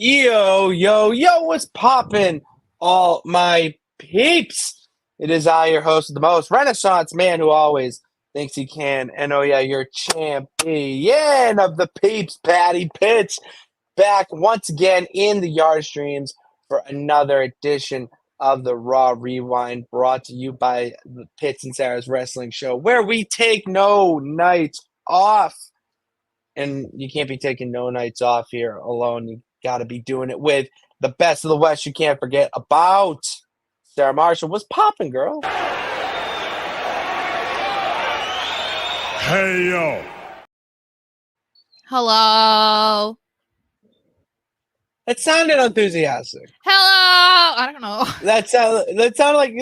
Yo, what's poppin', all my peeps? It is I, your host of the most Renaissance man who always thinks he can. And oh, yeah, your champion of the peeps, Patty Pitts, back once again in the Yard Streams for another edition of the Raw Rewind, brought to you by the Pitts and Sara's Wrestling Show, where we take no nights off. And you can't be taking no nights off here alone. You got to be doing it with the best of the West. You can't forget about Sara Marshall. What's popping, girl? Hey, yo. Hello. That sounded enthusiastic. Hello. I don't know. That sounded like,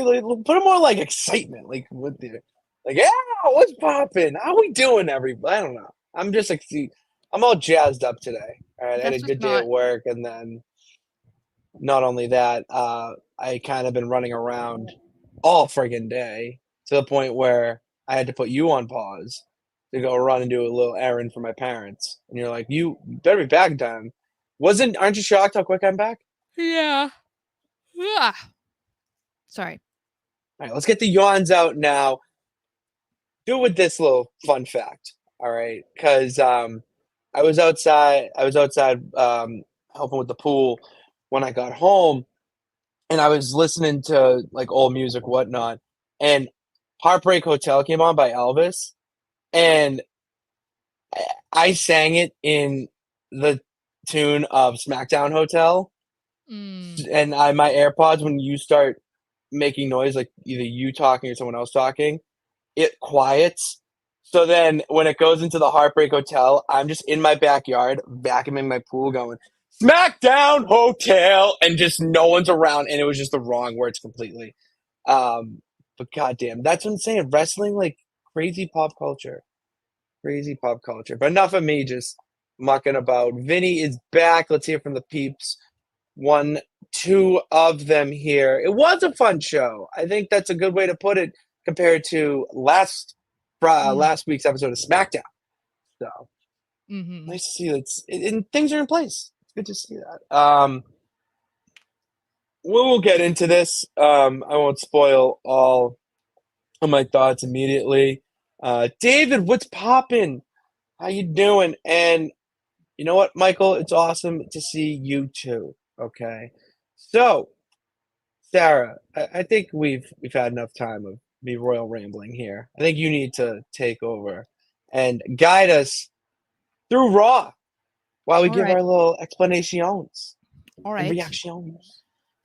put it more like excitement. Like, yeah, what's popping? How we doing, everybody? I don't know. I'm just I'm all jazzed up today. All right, I had a good day at work, and then not only that, I kind of been running around all friggin' day to the point where I had to put you on pause to go run and do a little errand for my parents. And you're like, you better be back in time. Aren't you shocked how quick I'm back? Yeah. Sorry. All right, let's get the yawns out now. Do it with this little fun fact. All right, because I was outside helping with the pool when I got home, and I was listening to like old music, whatnot, and Heartbreak Hotel came on by Elvis, and I sang it in the tune of SmackDown Hotel, and my AirPods, when you start making noise, like either you talking or someone else talking, it quiets. So then when it goes into the Heartbreak Hotel, I'm just in my backyard, vacuuming my pool going, SmackDown Hotel, and just no one's around, and it was just the wrong words completely. But goddamn, that's what I'm saying. Wrestling, like crazy pop culture. Crazy pop culture. But enough of me just mucking about. Vinny is back. Let's hear from the peeps. 1, 2 of them here. It was a fun show. I think that's a good way to put it compared to last week's episode of SmackDown. So nice to see that, and things are in place. It's good to see that. We'll get into this. I won't spoil all of my thoughts immediately. David, what's poppin'? How you doing? And you know what, Michael? It's awesome to see you too. Okay, so Sara, I think we've had enough time of me royal rambling here. I think you need to take over and guide us through Raw while we give our little explanations. All right. Reactions.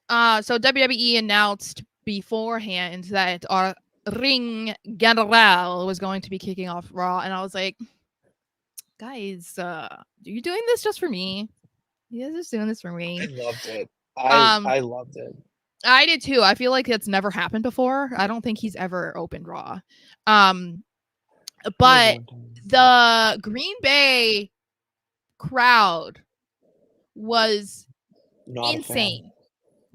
So WWE announced beforehand that our Ring General was going to be kicking off Raw, and I was like, guys, are you doing this just for me? You guys are just doing this for me. I loved it. I loved it. I did too. I feel like it's never happened before. I don't think he's ever opened Raw. But the Green Bay crowd was insane.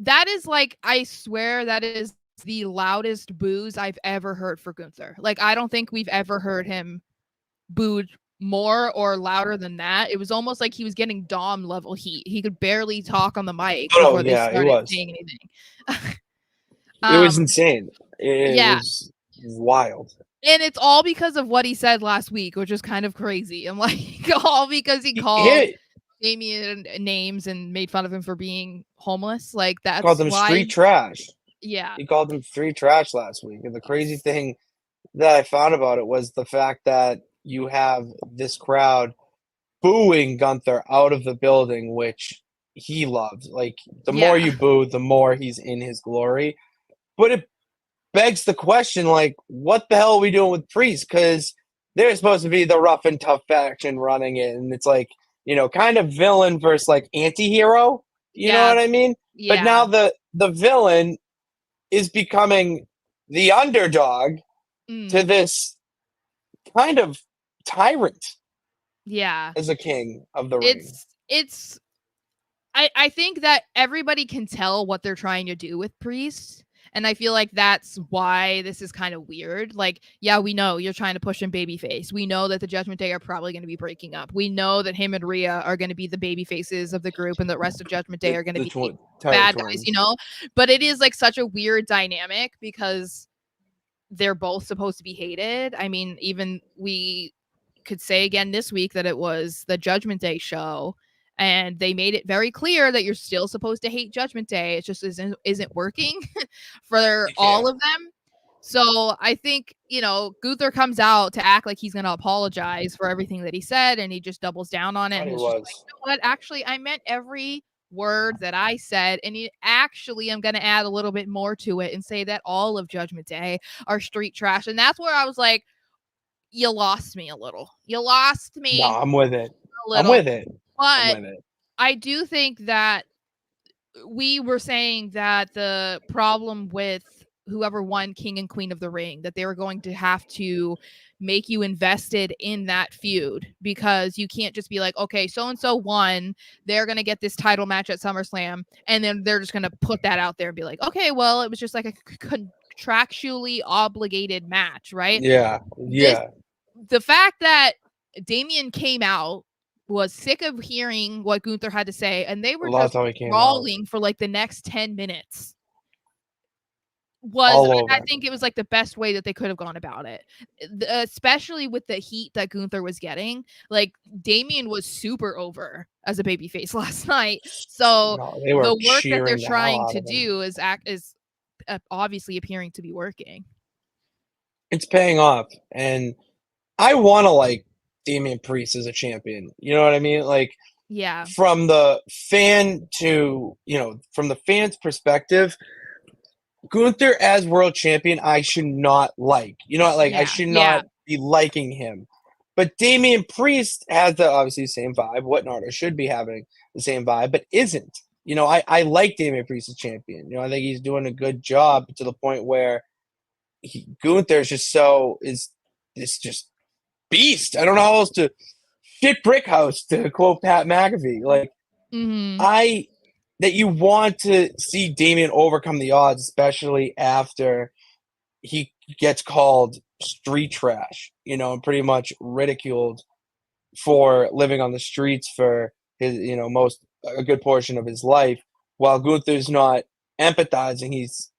That is like, I swear that is the loudest boos I've ever heard for Gunther. Like, I don't think we've ever heard him booed more or louder than that. It was almost like he was getting Dom level heat. He could barely talk on the mic before they started saying anything. It was insane. It was wild. And it's all because of what he said last week, which is kind of crazy. I'm like, all because he called Damien names and made fun of him for being homeless. Like, that's called them street trash. Yeah. He called them street trash last week. And the crazy thing that I found about it was the fact that you have this crowd booing Gunther out of the building, which he loved. Like, the more you boo, the more he's in his glory. But it begs the question, like, what the hell are we doing with Priest? Because they're supposed to be the rough and tough faction running it. And it's like, you know, kind of villain versus, like, anti-hero. You know what I mean? Yeah. But now the villain is becoming the underdog to this kind of tyrant. Yeah. As a king of the ring. I think that everybody can tell what they're trying to do with Priest. And I feel like that's why this is kind of weird. Like, yeah, we know you're trying to push him babyface. We know that the Judgment Day are probably going to be breaking up. We know that him and Rhea are going to be the baby faces of the group, and the rest of Judgment Day are going to be bad guys, you know? But it is like such a weird dynamic because they're both supposed to be hated. I mean, even we could say again this week that it was the Judgment Day show, and they made it very clear that you're still supposed to hate Judgment Day. It just isn't working for all of them. So I think, you know, Gunther comes out to act like he's going to apologize for everything that he said, and he just doubles down on it. And he's just like, you know what? Actually, I meant every word that I said, and actually I'm going to add a little bit more to it and say that all of Judgment Day are street trash. And that's where I was like, you lost me a little. You lost me. No, I'm with it. I'm with it. But I do think that we were saying that the problem with whoever won King and Queen of the Ring, that they were going to have to make you invested in that feud, because you can't just be like, okay, so-and-so won, they're going to get this title match at SummerSlam, and then they're just going to put that out there and be like, okay, well, it was just like a contractually obligated match, right? Yeah. The fact that Damian came out, was sick of hearing what Gunther had to say, and they were just brawling for like the next 10 minutes. I think it was like the best way that they could have gone about it, especially with the heat that Gunther was getting. Like, Damian was super over as a babyface last night, so the work that they're trying to do is obviously appearing to be working. It's paying off, and I want to like Damian Priest as a champion. You know what I mean? Like, yeah. From the fan to, you know, from the fan's perspective, Gunther as world champion, I should not like. You know, like, I should not be liking him. But Damian Priest has the obviously same vibe. Whatnot should be having the same vibe, but isn't. You know, I like Damian Priest as champion. You know, I think he's doing a good job to the point where Gunther is just beast. I don't know how else to shit brick house, to quote Pat McAfee. Like, that you want to see Damian overcome the odds, especially after he gets called street trash, you know, and pretty much ridiculed for living on the streets for his, you know, a good portion of his life, while Gunther's not empathizing. He's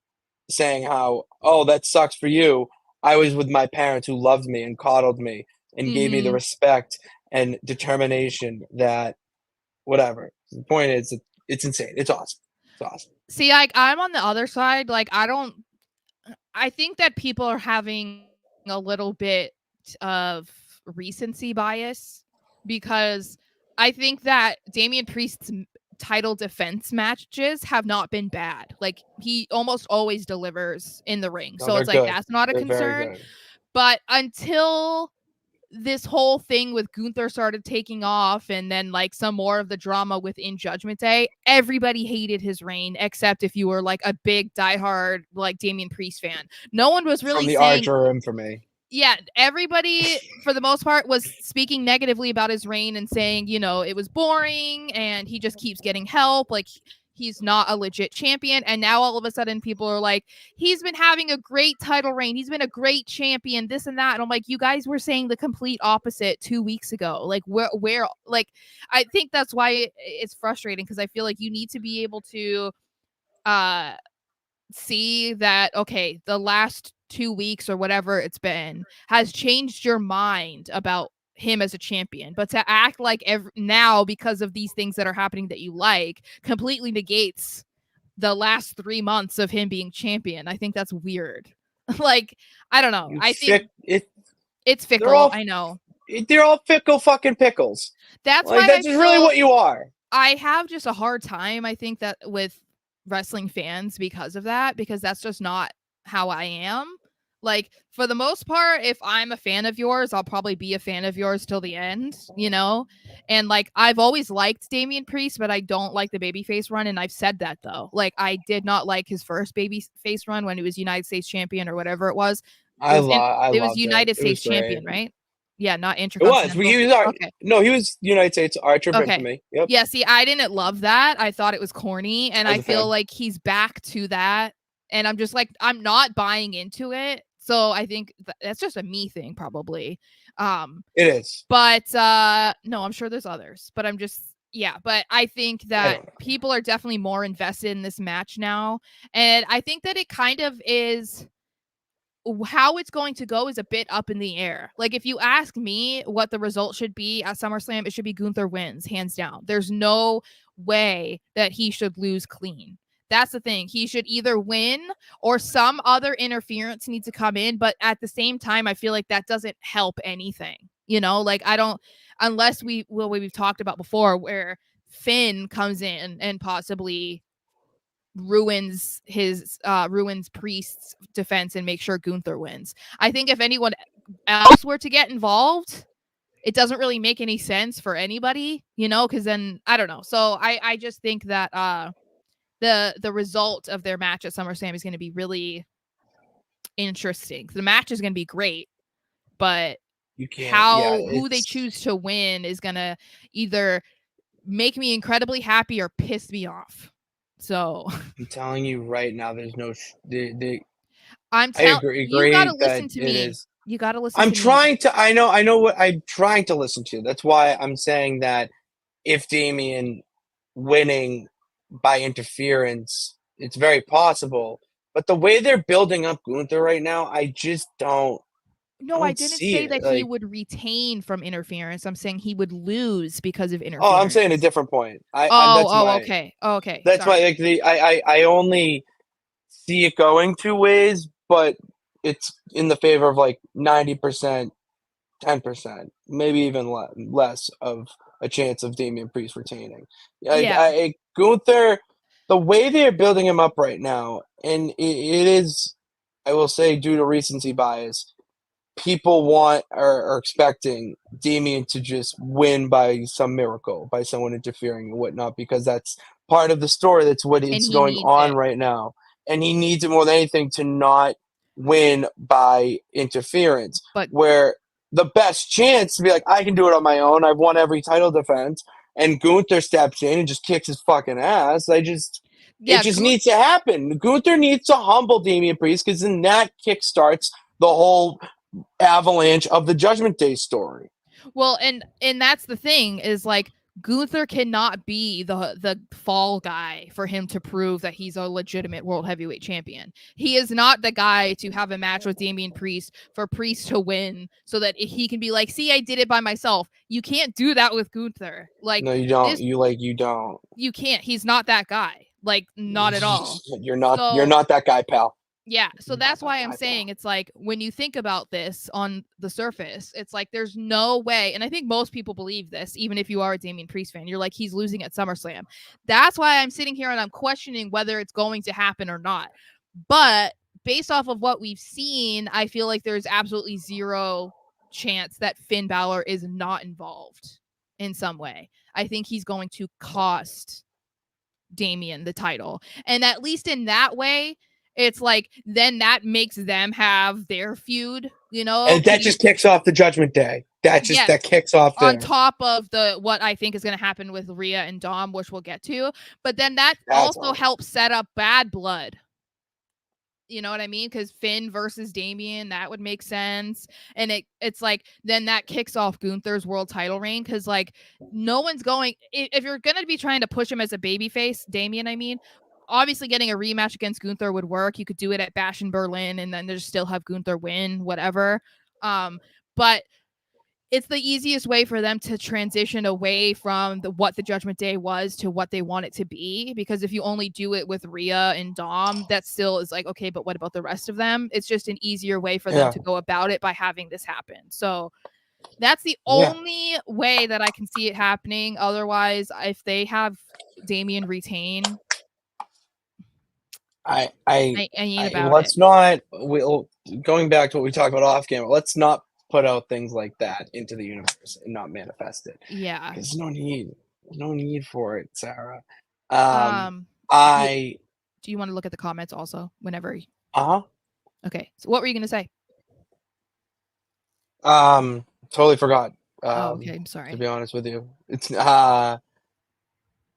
saying how, oh, that sucks for you. I was with my parents who loved me and coddled me and gave me the respect and determination that whatever. The point is, it's insane. It's awesome. It's awesome. See, like, I'm on the other side. Like, I think that people are having a little bit of recency bias, because I think that Damian Priest's title defense matches have not been bad. Like, he almost always delivers in the ring. So it's like, that's not a concern. But until this whole thing with Gunther started taking off, and then like some more of the drama within Judgment Day, everybody hated his reign, except if you were like a big diehard like Damian Priest fan. No one was really from the Archer room for me. Yeah, everybody for the most part was speaking negatively about his reign and saying, you know, it was boring and he just keeps getting help. Like, he's not a legit champion. And now all of a sudden people are like, he's been having a great title reign. He's been a great champion, this and that. And I'm like, you guys were saying the complete opposite 2 weeks ago. Like, where, like, I think that's why it's frustrating, because I feel like you need to be able to see that, okay, the last 2 weeks or whatever it's been has changed your mind about him as a champion, but to act like now, because of these things that are happening that you like, completely negates the last 3 months of him being champion. I think that's weird. Like, I don't know. I think it's fickle. I know. They're all fickle fucking pickles. That's like, why that's just really what you are. I have just a hard time, I think, that with wrestling fans because of that, because that's just not how I am. Like, for the most part, if I'm a fan of yours, I'll probably be a fan of yours till the end, you know? And like, I've always liked Damian Priest, but I don't like the babyface run. And I've said that though. Like, I did not like his first babyface run when he was United States champion or whatever it was. It was United States champion, right? Yeah, not Intercontinental. It was. No, he was United States Archer for me. Yep. Yeah, see, I didn't love that. I thought it was corny, and I feel like he's back to that And I'm just like, I'm not buying into it. So I think that's just a me thing, probably. It is. But no, I'm sure there's others. But I'm just, yeah. But I think that people are definitely more invested in this match now. And I think that it kind of is, how it's going to go is a bit up in the air. Like, if you ask me what the result should be at SummerSlam, it should be Gunther wins, hands down. There's no way that he should lose clean. That's the thing. He should either win or some other interference needs to come in. But at the same time, I feel like that doesn't help anything. You know, like, I don't, unless we've talked about before, where Finn comes in and possibly ruins Priest's defense and make sure Gunther wins. I think if anyone else were to get involved, it doesn't really make any sense for anybody, you know, because then I don't know. So I just think that the result of their match at SummerSlam is going to be really interesting. The match is going to be great, but who they choose to win is going to either make me incredibly happy or piss me off. So I'm telling you right now, there's no. I agree. You gotta listen to me. You gotta listen. I'm trying to. I know what I'm trying to listen to. That's why I'm saying that if Damian winning by interference, it's very possible. But the way they're building up Gunther right now, I just don't. No, I didn't say that he would retain from interference. I'm saying he would lose because of interference. Oh, I'm saying a different point. Okay. That's why, like, I only see it going two ways, but it's in the favor of like 90%, 10%, maybe even less of a chance of Damian Priest retaining. Gunther, the way they're building him up right now, and it is, I will say, due to recency bias, people are expecting Damian to just win by some miracle, by someone interfering and whatnot, because that's part of the story. That's what is going on right now. And he needs it more than anything to not win by interference. But where the best chance to be like, I can do it on my own. I've won every title defense. And Gunther steps in and just kicks his fucking ass. It just needs to happen. Gunther needs to humble Damian Priest, because then that kickstarts the whole avalanche of the Judgment Day story. Well, and that's the thing, is like, Gunther cannot be the fall guy for him to prove that he's a legitimate world heavyweight champion. He is not the guy to have a match with Damian Priest for Priest to win so that he can be like, see, I did it by myself. You can't do that with Gunther. Like, no, you don't. You don't. You can't. He's not that guy. Like, not at all. You're not that guy, pal. Yeah, so that's why I'm saying, it's like, when you think about this on the surface, it's like, there's no way, and I think most people believe this, even if you are a Damian Priest fan, you're like, he's losing at SummerSlam. That's why I'm sitting here and I'm questioning whether it's going to happen or not. But based off of what we've seen, I feel like there's absolutely zero chance that Finn Balor is not involved in some way. I think he's going to cost Damian the title. And at least in that way, it's like, then that makes them have their feud, you know? And that just kicks off the Judgment Day. That kicks off there. On top of what I think is going to happen with Rhea and Dom, which we'll get to. But then that also helps set up Bad Blood. You know what I mean? Because Finn versus Damian, that would make sense. And it's like, then that kicks off Gunther's world title reign. Because, like, no one's going, if you're going to be trying to push him as a babyface, Damian, I mean, obviously getting a rematch against Gunther would work. You could do it at Bash in Berlin and then just still have Gunther win, whatever. But it's the easiest way for them to transition away from what the Judgment Day was to what they want it to be. Because if you only do it with Rhea and Dom, that still is like, okay, but what about the rest of them? It's just an easier way for them to go about it by having this happen. So that's the only way that I can see it happening. Otherwise, if they have Damian retain, I ain't about it. Going back to what we talked about off camera, let's not put out things like that into the universe and not manifest it. Yeah. There's no need for it, Sara. Do you want to look at the comments also whenever? Uh-huh. Okay. So what were you going to say? Totally forgot. Okay. I'm sorry. To be honest with you. It's,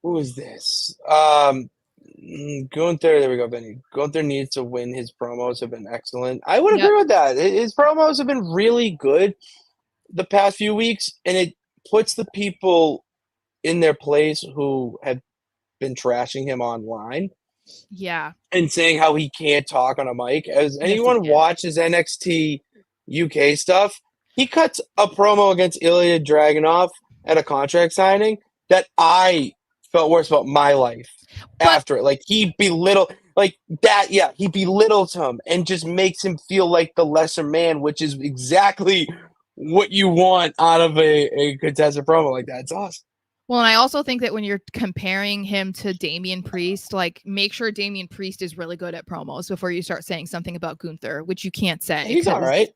who is this? Gunther, there we go, Benny. Gunther needs to win. His promos have been excellent. I would agree with that. His promos have been really good the past few weeks, and it puts the people in their place who have been trashing him online. Yeah. And saying how he can't talk on a mic. As anyone watches NXT UK stuff, he cuts a promo against Ilja Dragunov at a contract signing that I felt worse about my life after it. Like, he belittles him and just makes him feel like the lesser man, which is exactly what you want out of a contested promo like that. It's awesome. Well, and I also think that when you're comparing him to Damian Priest, like, make sure Damian Priest is really good at promos before you start saying something about Gunther, which you can't say. He's all right.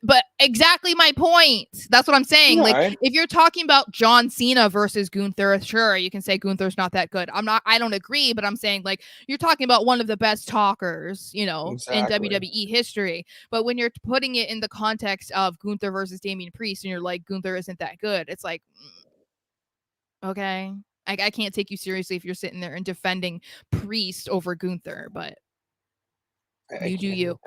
But exactly my point. That's what I'm saying. He's like, right. If you're talking about John Cena versus Gunther, sure, you can say Gunther's not that good. I don't agree, but I'm saying, like, you're talking about one of the best talkers, in WWE history. But when you're putting it in the context of Gunther versus Damian Priest and you're like, Gunther isn't that good, it's like, okay, I can't take you seriously if you're sitting there and defending Priest over Gunther, but you do you.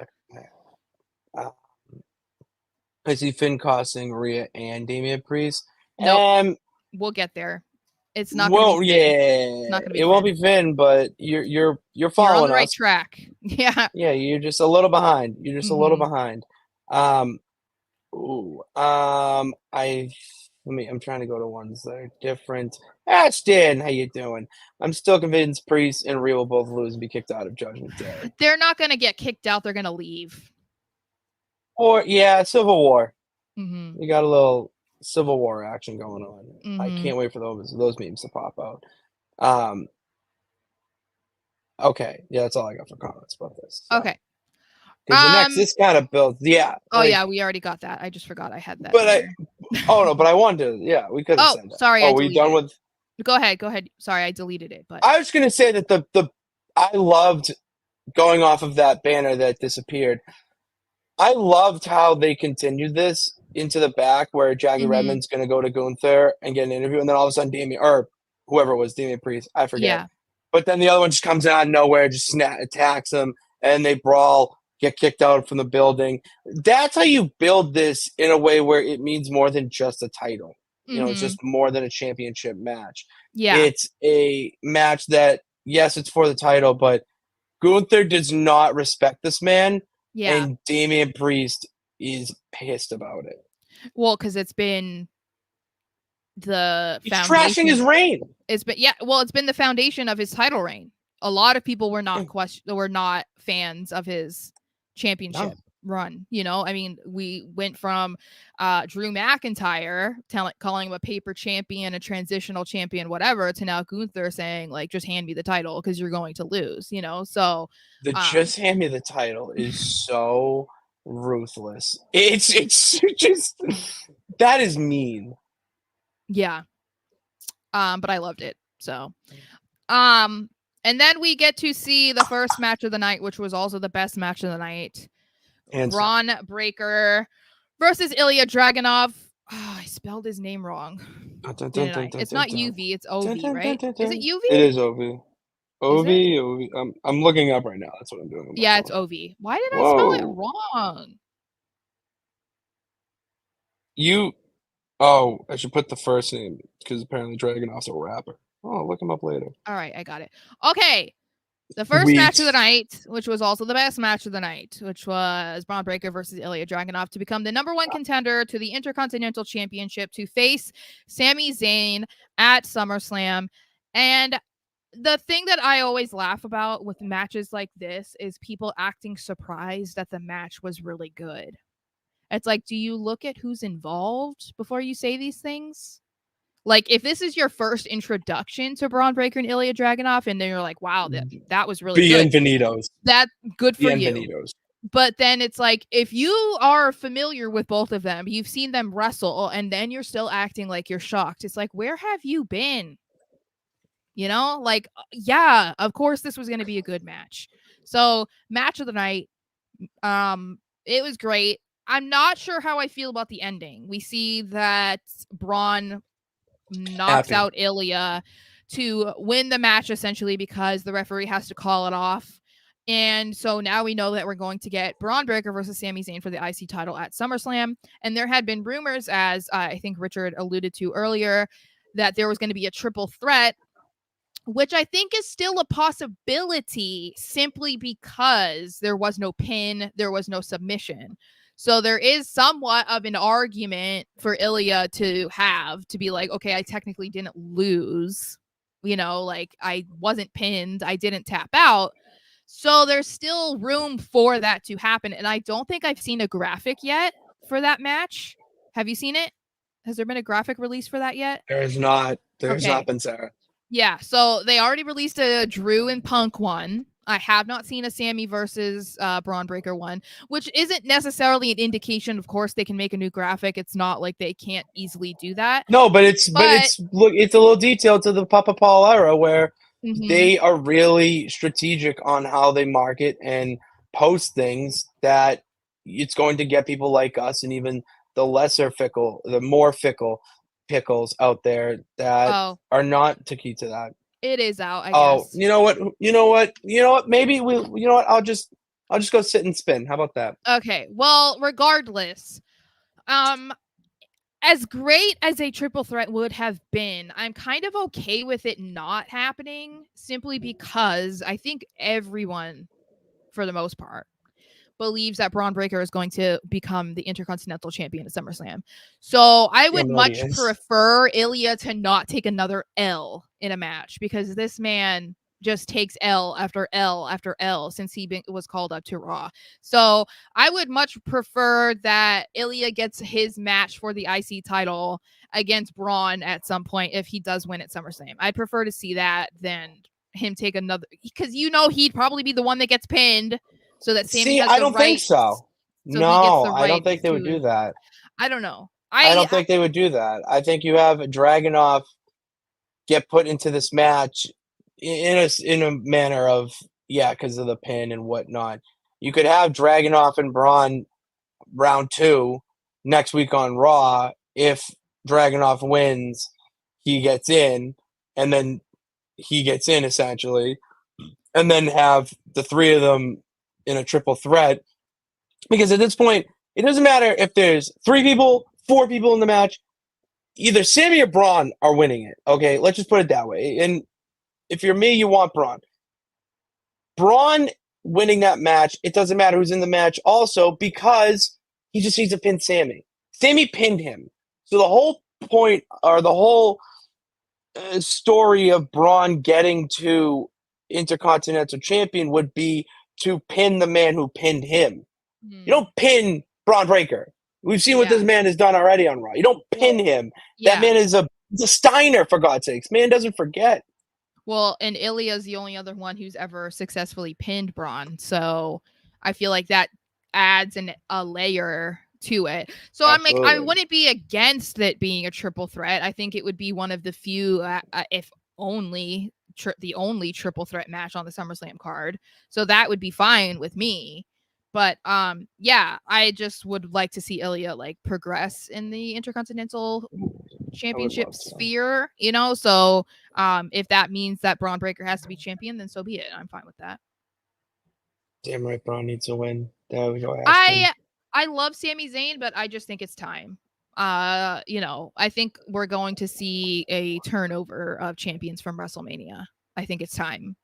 I see Finn costing Rhea and Damian Priest. No, we'll get there. It's not going to be Finn. It's not gonna be Finn. Won't be Finn, but you're following on the right us. track. Yeah. Yeah, you're just a little behind. You're just a little behind. I'm trying to go to ones that are different. Ashton, how you doing? I'm still convinced Priest and Rhea will both lose and be kicked out of Judgment Day. They're not going to get kicked out. They're going to leave. Or, Civil War. Mm-hmm. We got a little Civil War action going on. Mm-hmm. I can't wait for those memes to pop out. Okay. Yeah, that's all I got for comments about this. So. Okay. Because this kind of builds, yeah. Oh, yeah, we already got that. I just forgot I had that. But but I wanted to, yeah, we could have said that. Sorry. Oh, we done with? Go ahead. Sorry, I deleted it. But I was going to say that I loved going off of that banner that disappeared. I loved how they continued this into the back where Jackie Redmond's going to go to Gunther and get an interview, and then all of a sudden Damian Priest, I forget. Yeah. But then the other one just comes out of nowhere, just attacks him, and they brawl, get kicked out from the building. That's how you build this in a way where it means more than just a title. It's just more than a championship match. Yeah. It's a match that, yes, it's for the title, but Gunther does not respect this man. Yeah. And Damian Priest is pissed about it. Well, because it's been the foundation. Trashing his reign. It's been the foundation of his title reign. A lot of people were not fans of his championship run. I mean, we went from Drew McIntyre calling him a paper champion, a transitional champion, whatever, to now Gunther saying, like, just hand me the title because you're going to lose. So just hand me the title is so ruthless. It's just that is mean. Yeah. But I loved it. So and then we get to see the first match of the night, which was also the best match of the night. Bron Breakker versus Ilja Dragunov. Oh, I spelled his name wrong. It's not UV, it's OV, right? Is it UV? It is OV. OV. I'm looking up right now. That's what I'm doing. Yeah, it's OV. Why did I spell it wrong? I should put the first name because apparently Dragunov's a rapper. Oh, look him up later. All right, I got it. Okay. The first match of the night, which was also the best match of the night, which was Bron Breakker versus Ilja Dragunov to become the number one contender to the Intercontinental Championship to face Sami Zayn at SummerSlam. And the thing that I always laugh about with matches like this is people acting surprised that the match was really good. It's like, do you look at who's involved before you say these things? Like, if this is your first introduction to Bron Breakker and Ilja Dragunov, and then you're like, wow, that was really good. Bienvenidos. That's good for you. But then it's like, if you are familiar with both of them, you've seen them wrestle, and then you're still acting like you're shocked. It's like, where have you been? Like, yeah, of course this was going to be a good match. So, match of the night, it was great. I'm not sure how I feel about the ending. We see that Bron knocks out Ilja to win the match essentially because the referee has to call it off. And so now we know that we're going to get Bron Breakker versus Sami Zayn for the IC title at SummerSlam. And there had been rumors, as I think Richard alluded to earlier, that there was going to be a triple threat, which I think is still a possibility simply because there was no pin, there was no submission. So there is somewhat of an argument for Ilja to be like, okay, I technically didn't lose. Like I wasn't pinned, I didn't tap out. So there's still room for that to happen. And I don't think I've seen a graphic yet for that match. Have you seen it? Has there been a graphic release for that yet? There's not. There's not been, Sarah. Yeah, so they already released a Drew and Punk one. I have not seen a Sami versus Bron Breakker one, which isn't necessarily an indication. Of course, they can make a new graphic. It's not like they can't easily do that. No, but it's a little detail to the Papa Paul era where they are really strategic on how they market and post things that it's going to get people like us and even the lesser fickle, the more fickle pickles out there that are not to key to that. It is out, I guess. You know what? Maybe I'll just go sit and spin. How about that? Okay. Well, regardless, as great as a triple threat would have been, I'm kind of okay with it not happening simply because I think everyone, for the most part, believes that Bron Breakker is going to become the Intercontinental Champion at SummerSlam. So I would much prefer Ilja to not take another L in a match because this man just takes L after L after L since he was called up to Raw. So I would much prefer that Ilja gets his match for the IC title against Braun at some point if he does win at SummerSlam. I'd prefer to see that than him take another, because he'd probably be the one that gets pinned. So that Sami has I don't think so. No, I don't think they would do that. I don't know. I don't think they would do that. I think you have Dragunov get put into this match in a manner of, because of the pin and whatnot. You could have Dragunov and Braun round 2 next week on Raw. If Dragunov wins, he gets in, and then he gets in essentially, and then have the three of them in a triple threat, because at this point it doesn't matter if there's 3 people, 4 people in the match. Either Sami or Braun are winning it. Okay, let's just put it that way. And if you're me, you want Braun. Braun winning that match. It doesn't matter who's in the match. Also, because he just needs to pin Sami. Sami pinned him. So the whole point, or the whole story of Braun getting to Intercontinental Champion would be to pin the man who pinned him. You don't pin Bron Breakker. We've seen what this man has done already on Raw. You don't pin him. That man is a Steiner, for God's sakes. Man doesn't forget. Well, and Ilja is the only other one who's ever successfully pinned Braun. So I feel like that adds a layer to it. So absolutely. I wouldn't be against it being a triple threat. I think it would be one of the few, if only the only triple threat match on the SummerSlam card. So that would be fine with me. But I just would like to see Ilja progress in the Intercontinental Championship sphere, So if that means that Bron Breakker has to be champion, then so be it. I'm fine with that. Damn right, Bron needs to win. There we go. I love Sami Zayn, but I just think it's time. I think we're going to see a turnover of champions from WrestleMania. I think it's time.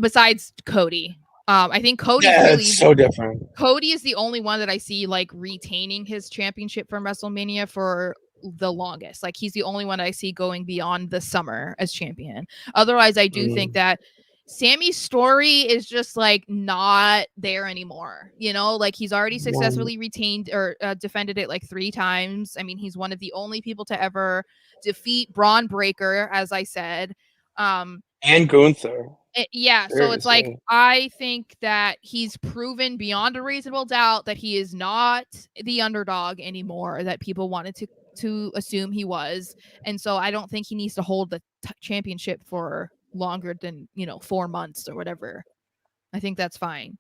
Besides Cody. I think Cody it's so different. Cody is the only one that I see retaining his championship from WrestleMania for the longest. He's the only one I see going beyond the summer as champion. Otherwise, I do think that Sami's story is just not there anymore. He's already successfully retained or defended it 3 times. I mean, he's one of the only people to ever defeat Bron Breakker, as I said. And Gunther. So it's I think that he's proven beyond a reasonable doubt that he is not the underdog anymore that people wanted to assume he was. And so I don't think he needs to hold the championship for longer than 4 months or whatever. I think that's fine.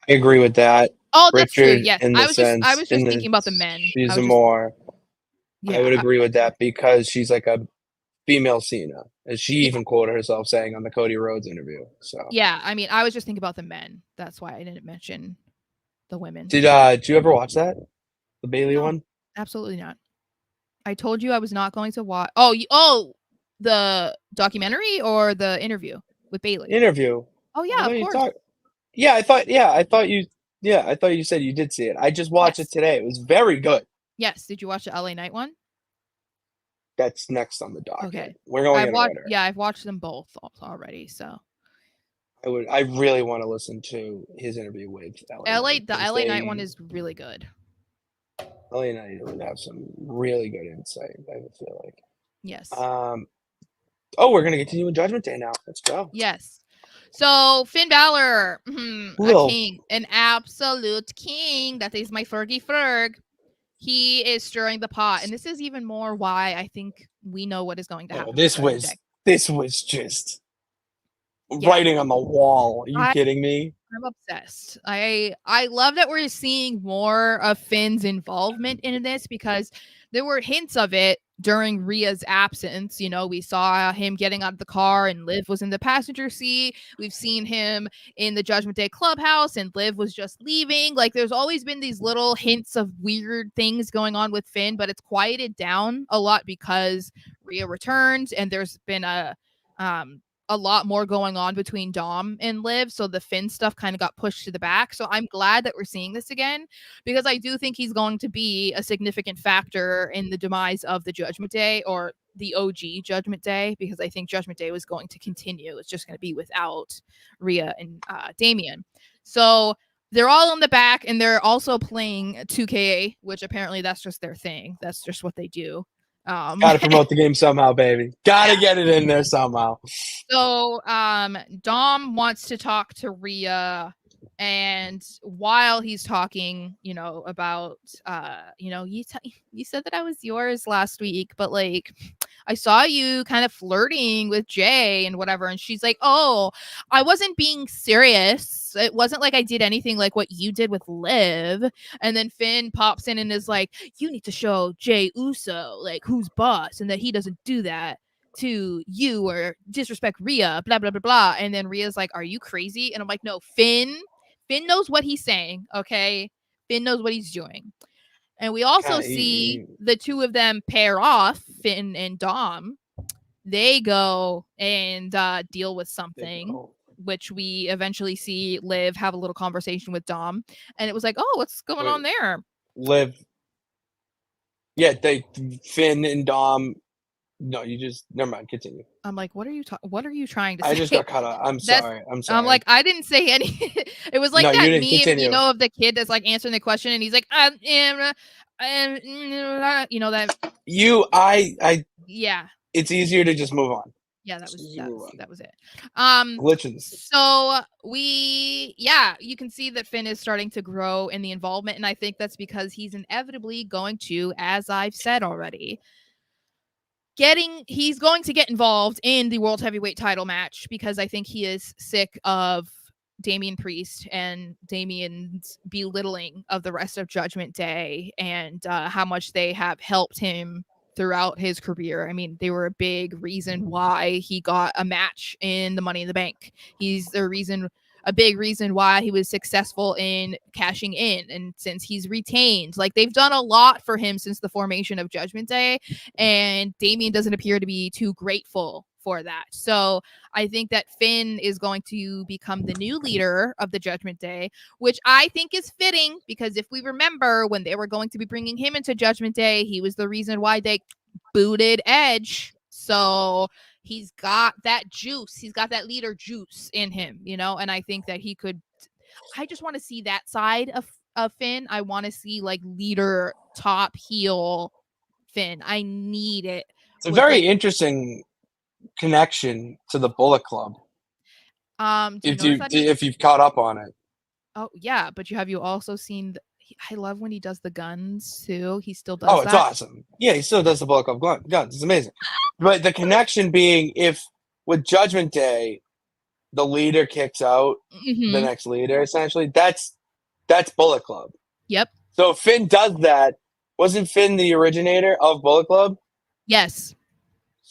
I agree with that. Oh, that's true. Yes, I was just thinking about the men. She's more. I would agree with that because she's a female Cena, as she even quoted herself saying on the Cody Rhodes interview. So yeah, I mean, I was just thinking about the men. That's why I didn't mention the women. Did you ever watch that? The Bailey one? Absolutely not. I told you I was not going to watch. Oh, the documentary or the interview with Bailey? Interview. Oh yeah, of course. I thought you said you did see it. I just watched it today. It was very good. Yes. Did you watch the LA Knight one? That's next on the docket. Okay. We're going in order. Yeah, I've watched them both already. So I really want to listen to his interview with LA. The LA Knight one is really good. LA Knight would have some really good insight, I feel like. Yes. We're gonna continue with Judgment Day now. Let's go. Yes. So Finn Balor, a king, an absolute king. That is my Fergie Ferg. He is stirring the pot, and this is even more why I think we know what is going to happen. This was just writing on the wall. Are you kidding me? I'm obsessed. I love that we're seeing more of Finn's involvement in this, because there were hints of it during Rhea's absence. You know, we saw him getting out of the car and Liv was in the passenger seat. We've seen him in the Judgment Day clubhouse and Liv was just leaving. Like, there's always been these little hints of weird things going on with Finn, but it's quieted down a lot because Rhea returned and there's been a lot more going on between Dom and Liv, so the Finn stuff kind of got pushed to the back. So I'm glad that we're seeing this again, because I do think he's going to be a significant factor in the demise of the Judgment Day, or the OG Judgment Day, because I think Judgment Day was going to continue. It's just going to be without Rhea and Damian. So they're all in the back, and they're also playing 2K, which apparently that's just their thing. That's just what they do. Gotta promote the game somehow, baby. Gotta get it in there somehow. So Dom wants to talk to Rhea, and while he's talking, you know, about you said that I was yours last week, but like I saw you kind of flirting with Jay and whatever, and she's like, oh, I wasn't being serious. It wasn't like I did anything like what you did with Liv. And then Finn pops in and is like, you need to show Jay Uso like who's boss, and that he doesn't do that to you or disrespect Rhea, blah blah blah blah. And then Rhea's like, are you crazy? And I'm like, no, Finn knows what he's saying. Okay, Finn knows what he's doing. And we also see the two of them pair off, Finn and Dom. They go and deal with something, which we eventually see Liv have a little conversation with Dom. And it was like, oh, what's going on there? Liv. Yeah, Finn and Dom. No, you just never mind. Continue. I'm like, what are you trying to say? I just got cut off. I'm sorry. I'm like, I didn't say any. It was like that meme, continue. You know, of the kid that's like answering the question and he's like, you know that. Yeah. It's easier to just move on. Yeah, that was it. Glitches. So you can see that Finn is starting to grow in the involvement, and I think that's because he's inevitably going to, as I've said already, he's going to get involved in the World Heavyweight title match, because I think he is sick of Damian Priest and Damian's belittling of the rest of Judgment Day and how much they have helped him throughout his career. I mean, they were a big reason why he got a match in the Money in the Bank. He's a big reason why he was successful in cashing in. And since he's retained, like, they've done a lot for him since the formation of Judgment Day, and Damian doesn't appear to be too grateful for that. So I think that Finn is going to become the new leader of the Judgment Day, which I think is fitting, because if we remember when they were going to be bringing him into Judgment Day, he was the reason why they booted Edge. So he's got that juice. He's got that leader juice in him, you know, and I think that I just want to see that side of Finn. I want to see like leader, top heel Finn. I need it. It's a very interesting connection to the Bullet Club. If you've caught up on it. Oh yeah, but have you also seen? I love when he does the guns too. He still does. Oh, it's awesome. Yeah, he still does the Bullet Club guns. It's amazing. But the connection being, if with Judgment Day, the leader kicks out the next leader, essentially, that's Bullet Club. Yep. So if Finn does that, wasn't Finn the originator of Bullet Club? Yes.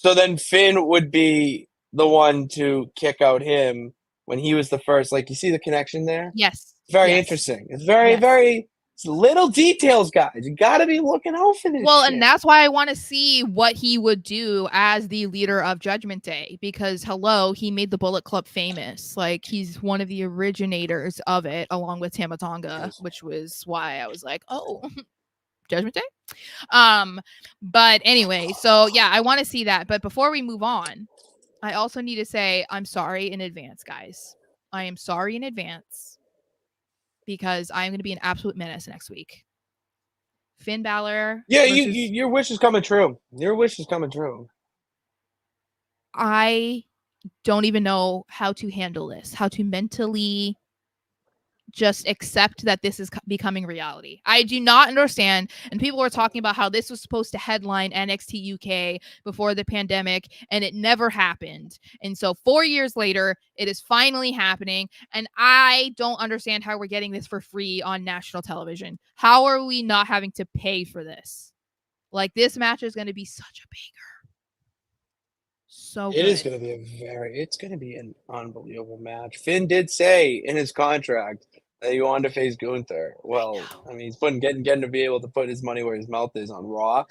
So then Finn would be the one to kick out him when he was the first. Like, you see the connection there? Yes. Very Yes. interesting. It's very, Yes. very it's little details, guys. You got to be looking out for this shit. And that's why I want to see what he would do as the leader of Judgment Day, because hello, he made the Bullet Club famous. Like, he's one of the originators of it, along with Tamatonga, which was why I was like, oh, Judgment Day. But anyway, so yeah, I want to see that. But before we move on, I also need to say I'm sorry in advance, guys. I am sorry in advance because I'm going to be an absolute menace next week. Finn Balor. Yeah, your wish is coming true. Your wish is coming true. I don't even know how to handle this, how to mentally just accept that this is becoming reality. I do not understand. And people were talking about how this was supposed to headline NXT UK before the pandemic, and it never happened. And so 4 years later, it is finally happening. And I don't understand how we're getting this for free on national television. How are we not having to pay for this? Like, this match is going to be such a banger. So good. It is going to be it's going to be an unbelievable match. Finn did say in his contract that he wanted to face Gunther. Well, I mean, he's getting to be able to put his money where his mouth is on Raw.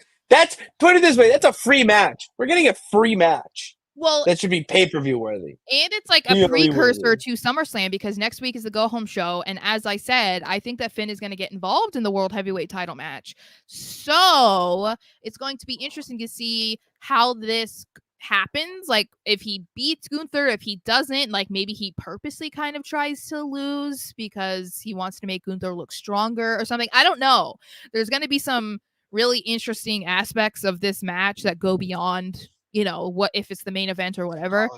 Put it this way, that's a free match. We're getting a free match. Well, that should be pay-per-view worthy. And it's like a precursor to SummerSlam, because next week is the go-home show. And as I said, I think that Finn is going to get involved in the World Heavyweight title match. So it's going to be interesting to see how this happens. Like, if he beats Gunther, if he doesn't, like, maybe he purposely kind of tries to lose because he wants to make Gunther look stronger or something. I don't know. There's going to be some really interesting aspects of this match that go beyond, what if it's the main event or whatever.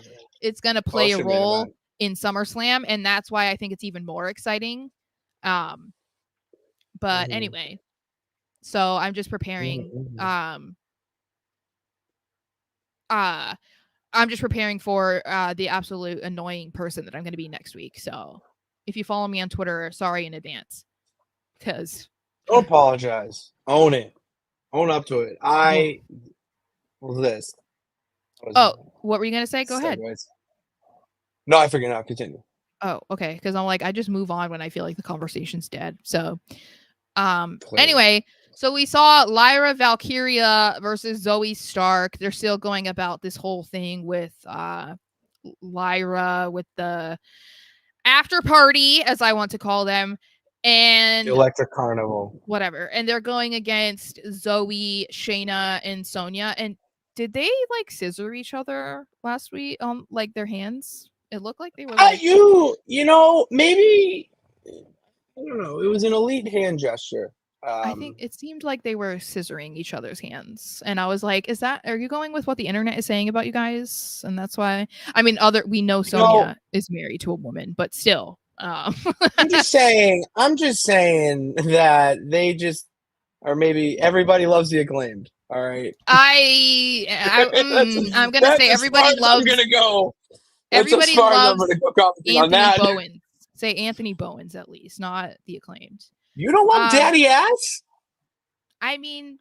It's going to play a role in SummerSlam, and that's why I think it's even more exciting. But anyway, so I'm just preparing. I'm just preparing for the absolute annoying person that I'm going to be next week. So if you follow me on Twitter, sorry in advance. Because don't apologize. Own it. Own up to it. What were you going to say? Go ahead. No, I forget now. Continue. Oh, okay. Because I'm like, I just move on when I feel like the conversation's dead. So, anyway, so we saw Lyra Valkyria versus Zoe Stark. They're still going about this whole thing with Lyra with the after party, as I want to call them, and the Electric Carnival. Whatever. And they're going against Zoe, Shayna, and Sonya. And did they like scissor each other last week on like their hands? It looked like they were like maybe, I don't know. It was an elite hand gesture. I think it seemed like they were scissoring each other's hands. And I was like, are you going with what the internet is saying about you guys? And that's why, I mean, we know Sonya is married to a woman, but still. I'm just saying that they just, or maybe everybody loves the Acclaimed. All right. I'm going to say everybody loves. I'm going to go. Everybody loves Anthony Bowens. Say Anthony Bowens, at least, not the Acclaimed. You don't love Daddy Ass? I mean,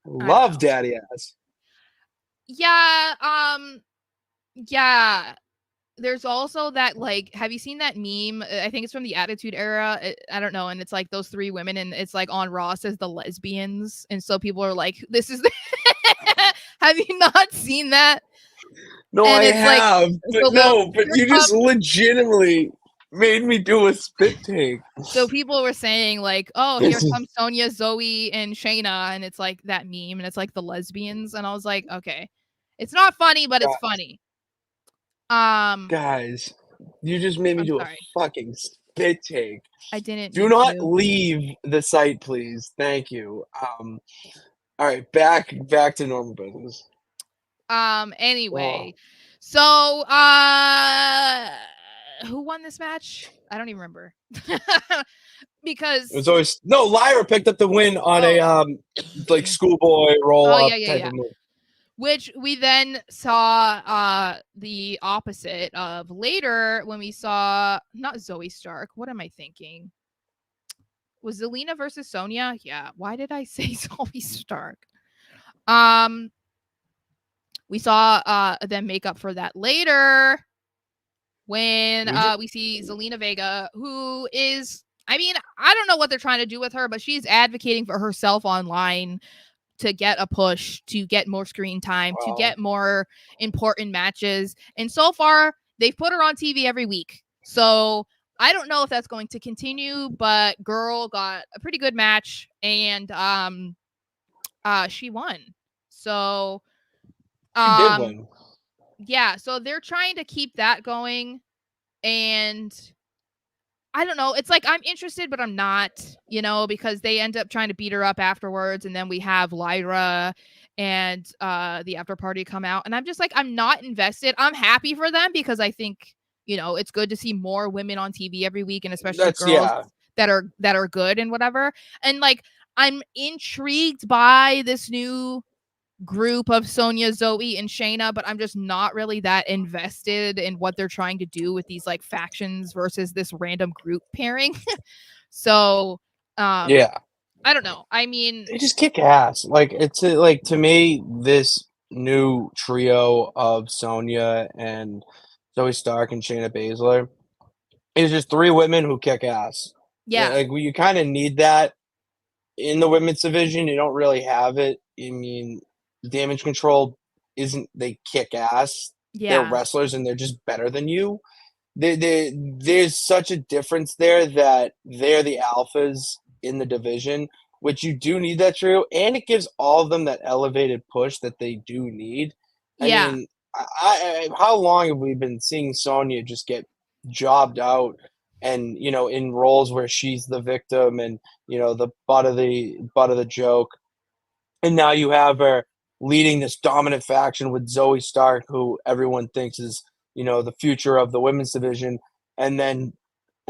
love Daddy Ass. Yeah. Yeah. There's also that, like, have you seen that meme? I think it's from the Attitude Era. I don't know. And it's like those three women, and it's like on Raw says the lesbians. And so people are like, this is. Have you not seen that? No, I have. But you just legitimately made me do a spit take. So people were saying like, oh, here comes Sonya, Zoe, and Shayna, and it's like that meme, and it's like the lesbians, and I was like, okay, it's not funny, but it's funny. Guys, you just made me do a fucking spit take. I didn't. Do not leave the site, please. Thank you. All right, back to normal business. Anyway, so who won this match? I don't even remember. Because it was always Lyra picked up the win on a like schoolboy roll up type of move. Which we then saw the opposite of later when we saw not Zoe Stark. What am I thinking? Was Zelina versus Sonya? Yeah. Why did I say Zoe Stark? We saw them make up for that later when we see Zelina Vega, who is, I mean, I don't know what they're trying to do with her, but she's advocating for herself online to get a push, to get more screen time, to get more important matches. And so far, they've put her on TV every week. So I don't know if that's going to continue, but girl got a pretty good match and she won. So she did win. Yeah, so they're trying to keep that going, and I don't know. It's like I'm interested, but I'm not, because they end up trying to beat her up afterwards, and then we have Lyra and the after party come out, and I'm just like, I'm not invested. I'm happy for them because I think it's good to see more women on TV every week, and especially girls that are good and whatever. And like, I'm intrigued by this new group of Sonya, Zoe, and Shayna, but I'm just not really that invested in what they're trying to do with these like factions versus this random group pairing. So I don't know. I mean, they just kick ass. Like, it's like, to me, this new trio of Sonya and Zoe Stark and Shayna Baszler is just 3 women who kick ass. Yeah. Like, you kind of need that in the women's division. You don't really have it. I mean, Damage Control they kick ass. Yeah. They're wrestlers and they're just better than you. There's such a difference there that they're the alphas in the division, which you do need that trio, and it gives all of them that elevated push that they do need. Yeah. I mean, how long have we been seeing Sonya just get jobbed out and, in roles where she's the victim and, the butt of the joke. And now you have her leading this dominant faction with Zoe Stark, who everyone thinks is, the future of the women's division. And then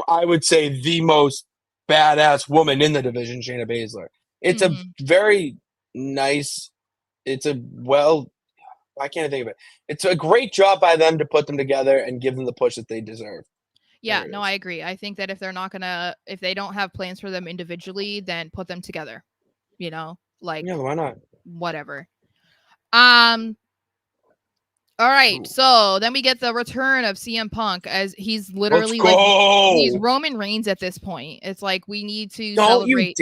I would say the most badass woman in the division, Shayna Baszler. It's a very nice, I can't think of it. It's a great job by them to put them together and give them the push that they deserve. Yeah, no, I agree. I think that if they don't have plans for them individually, then put them together. Like, yeah, why not? Whatever. All right, so then we get the return of CM Punk as he's literally he's Roman Reigns at this point. It's like we need to celebrate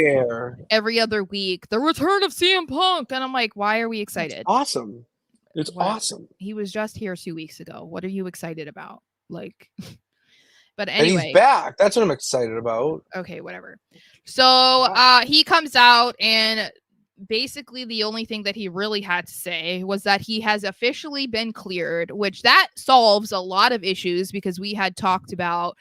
every other week the return of CM Punk, and I'm like, why are we excited? It's awesome. It's awesome. He was just here 2 weeks ago. What are you excited about? Like, but anyway, and he's back. That's what I'm excited about. Okay, whatever. So he comes out and basically the only thing that he really had to say was that he has officially been cleared, which that solves a lot of issues because we had talked about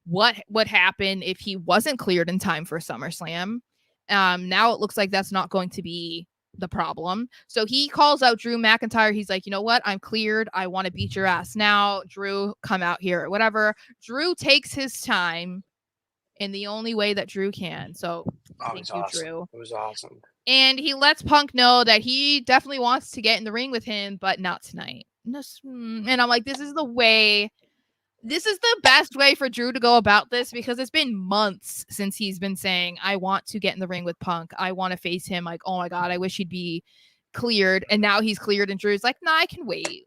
what would happen if he wasn't cleared in time for SummerSlam. Now it looks like that's not going to be the problem. So he calls out Drew McIntyre. He's like, you know what? I'm cleared. I want to beat your ass now. Drew, come out here or whatever. Drew takes his time in the only way that Drew can. So thank you, awesome. Drew. It was awesome. And he lets Punk know that he definitely wants to get in the ring with him, but not tonight. And I'm like, this is the best way for Drew to go about this because it's been months since he's been saying, I want to get in the ring with Punk. I want to face him. Like, oh my God, I wish he'd be cleared. And now he's cleared and Drew's like, nah, I can wait.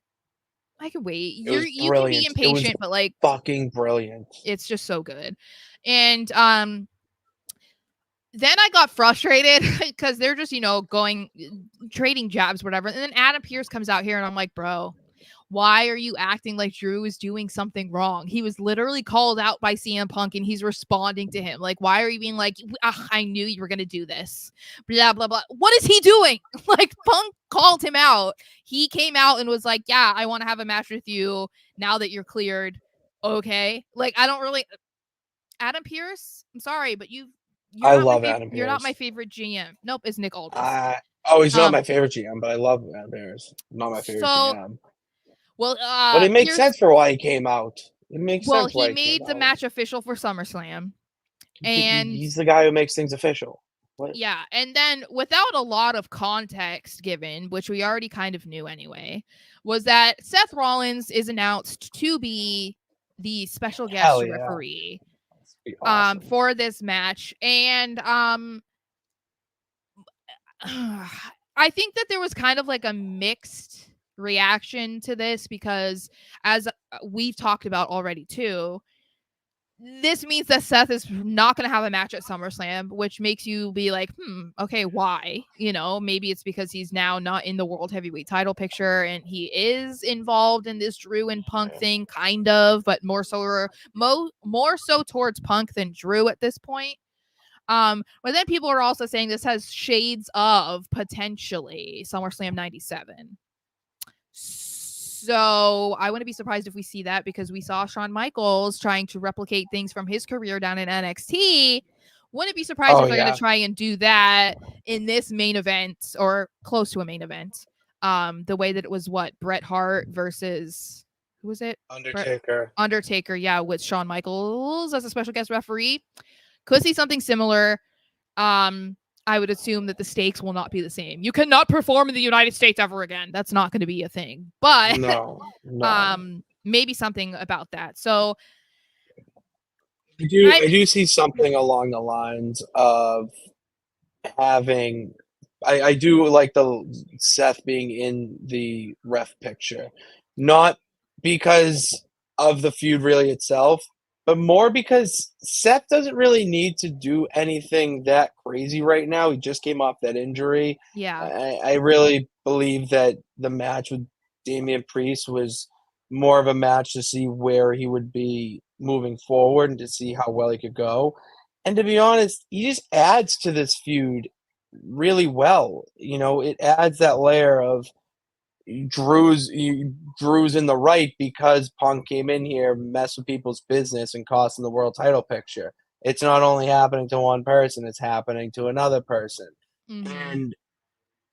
You can be impatient, but like fucking brilliant. It's just so good. And then I got frustrated because they're just, trading jabs, whatever. And then Adam Pearce comes out here and I'm like, bro, why are you acting like Drew is doing something wrong? He was literally called out by CM Punk and he's responding to him. Like, why are you being like, I knew you were going to do this? Blah, blah, blah. What is he doing? Like, Punk called him out. He came out and was like, yeah, I want to have a match with you now that you're cleared. Okay. Like, I don't really. Adam Pearce, I'm sorry, but I love Adam Pearce. You're not my favorite GM. Nope, it's Nick Aldis. He's not my favorite GM, but I love Adam Pearce. Not my favorite GM. Well, but it makes sense for why he came out. It makes sense. Well, he made the match official for SummerSlam, and he's the guy who makes things official. What? Yeah, and then without a lot of context given, which we already kind of knew anyway, was that Seth Rollins is announced to be the special guest referee. Awesome. For this match, and I think that there was kind of like a mixed reaction to this because, as we've talked about already too, this means that Seth is not going to have a match at SummerSlam, which makes you be like, okay, why? Maybe it's because he's now not in the World Heavyweight title picture and he is involved in this Drew and Punk thing, kind of, but more so towards Punk than Drew at this point. But then people are also saying this has shades of potentially SummerSlam 97. So I wouldn't be surprised if we see that because we saw Shawn Michaels trying to replicate things from his career down in NXT. Wouldn't be surprised if they're going to try and do that in this main event or close to a main event. The way that it was Bret Hart versus who was it? Undertaker, yeah, with Shawn Michaels as a special guest referee. Could see something similar. I would assume that the stakes will not be the same. You cannot perform in the United States ever again. That's not going to be a thing. But no. Maybe something about that. So I do see something along the lines of having I do like the Seth being in the ref picture. Not because of the feud really itself, but more because Seth doesn't really need to do anything that crazy right now. He just came off that injury. Yeah. I really believe that the match with Damian Priest was more of a match to see where he would be moving forward and to see how well he could go. And to be honest, he just adds to this feud really well. It adds that layer of Drew's in the right because Punk came in here, messed with people's business, and cost them the world title picture. It's not only happening to one person; it's happening to another person. Mm-hmm. And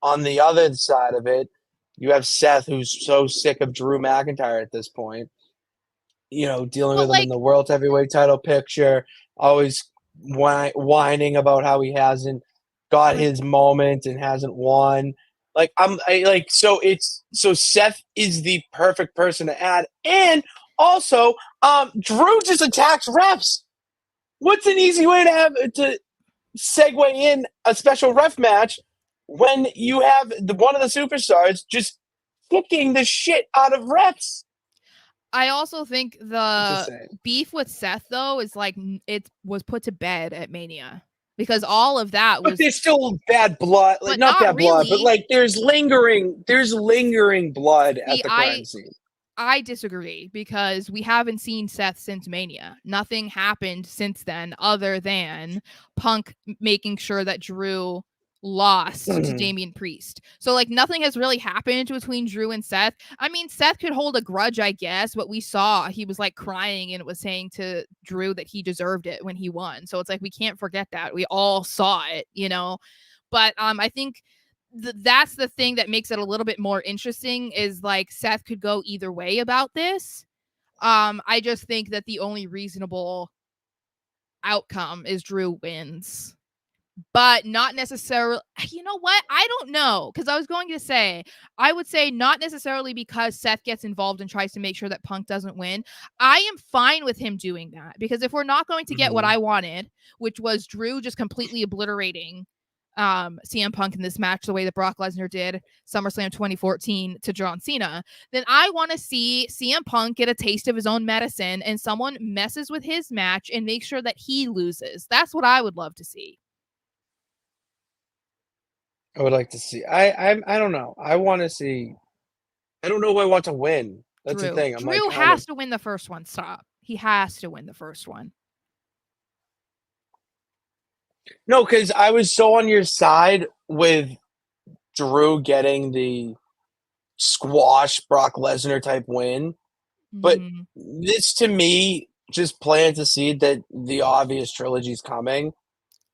on the other side of it, you have Seth, who's so sick of Drew McIntyre at this point. Dealing with him in the world heavyweight title picture, always whining about how he hasn't got his moment and hasn't won. So Seth is the perfect person to add. And also, Drew just attacks refs. What's an easy way to segue in a special ref match when you have one of the superstars just kicking the shit out of refs? I also think the beef with Seth, though, is it was put to bed at Mania. Because all of that was. But there's still bad blood. Not bad blood, but there's lingering blood at the crime scene. I disagree because we haven't seen Seth since Mania. Nothing happened since then other than Punk making sure that Drew lost to Damian Priest. So nothing has really happened between Drew and Seth. I mean, Seth could hold a grudge, I guess, but we saw he was crying and it was saying to Drew that he deserved it when he won. So it's we can't forget that. We all saw it, But I think that's the thing that makes it a little bit more interesting is Seth could go either way about this. I just think that the only reasonable outcome is Drew wins. But not necessarily, you know what? I don't know. Because I was going to say, I would say not necessarily because Seth gets involved and tries to make sure that Punk doesn't win. I am fine with him doing that. Because if we're not going to get what I wanted, which was Drew just completely obliterating CM Punk in this match the way that Brock Lesnar did SummerSlam 2014 to John Cena, then I want to see CM Punk get a taste of his own medicine and someone messes with his match and make sure that he loses. That's what I would love to see. I would like to see. I don't know. I want to see. I don't know who I want to win. That's the thing. Drew has to win the first one. Stop. He has to win the first one. No, because I was so on your side with Drew getting the squash Brock Lesnar type win. But this, to me, just plants a seed that the obvious trilogy is coming.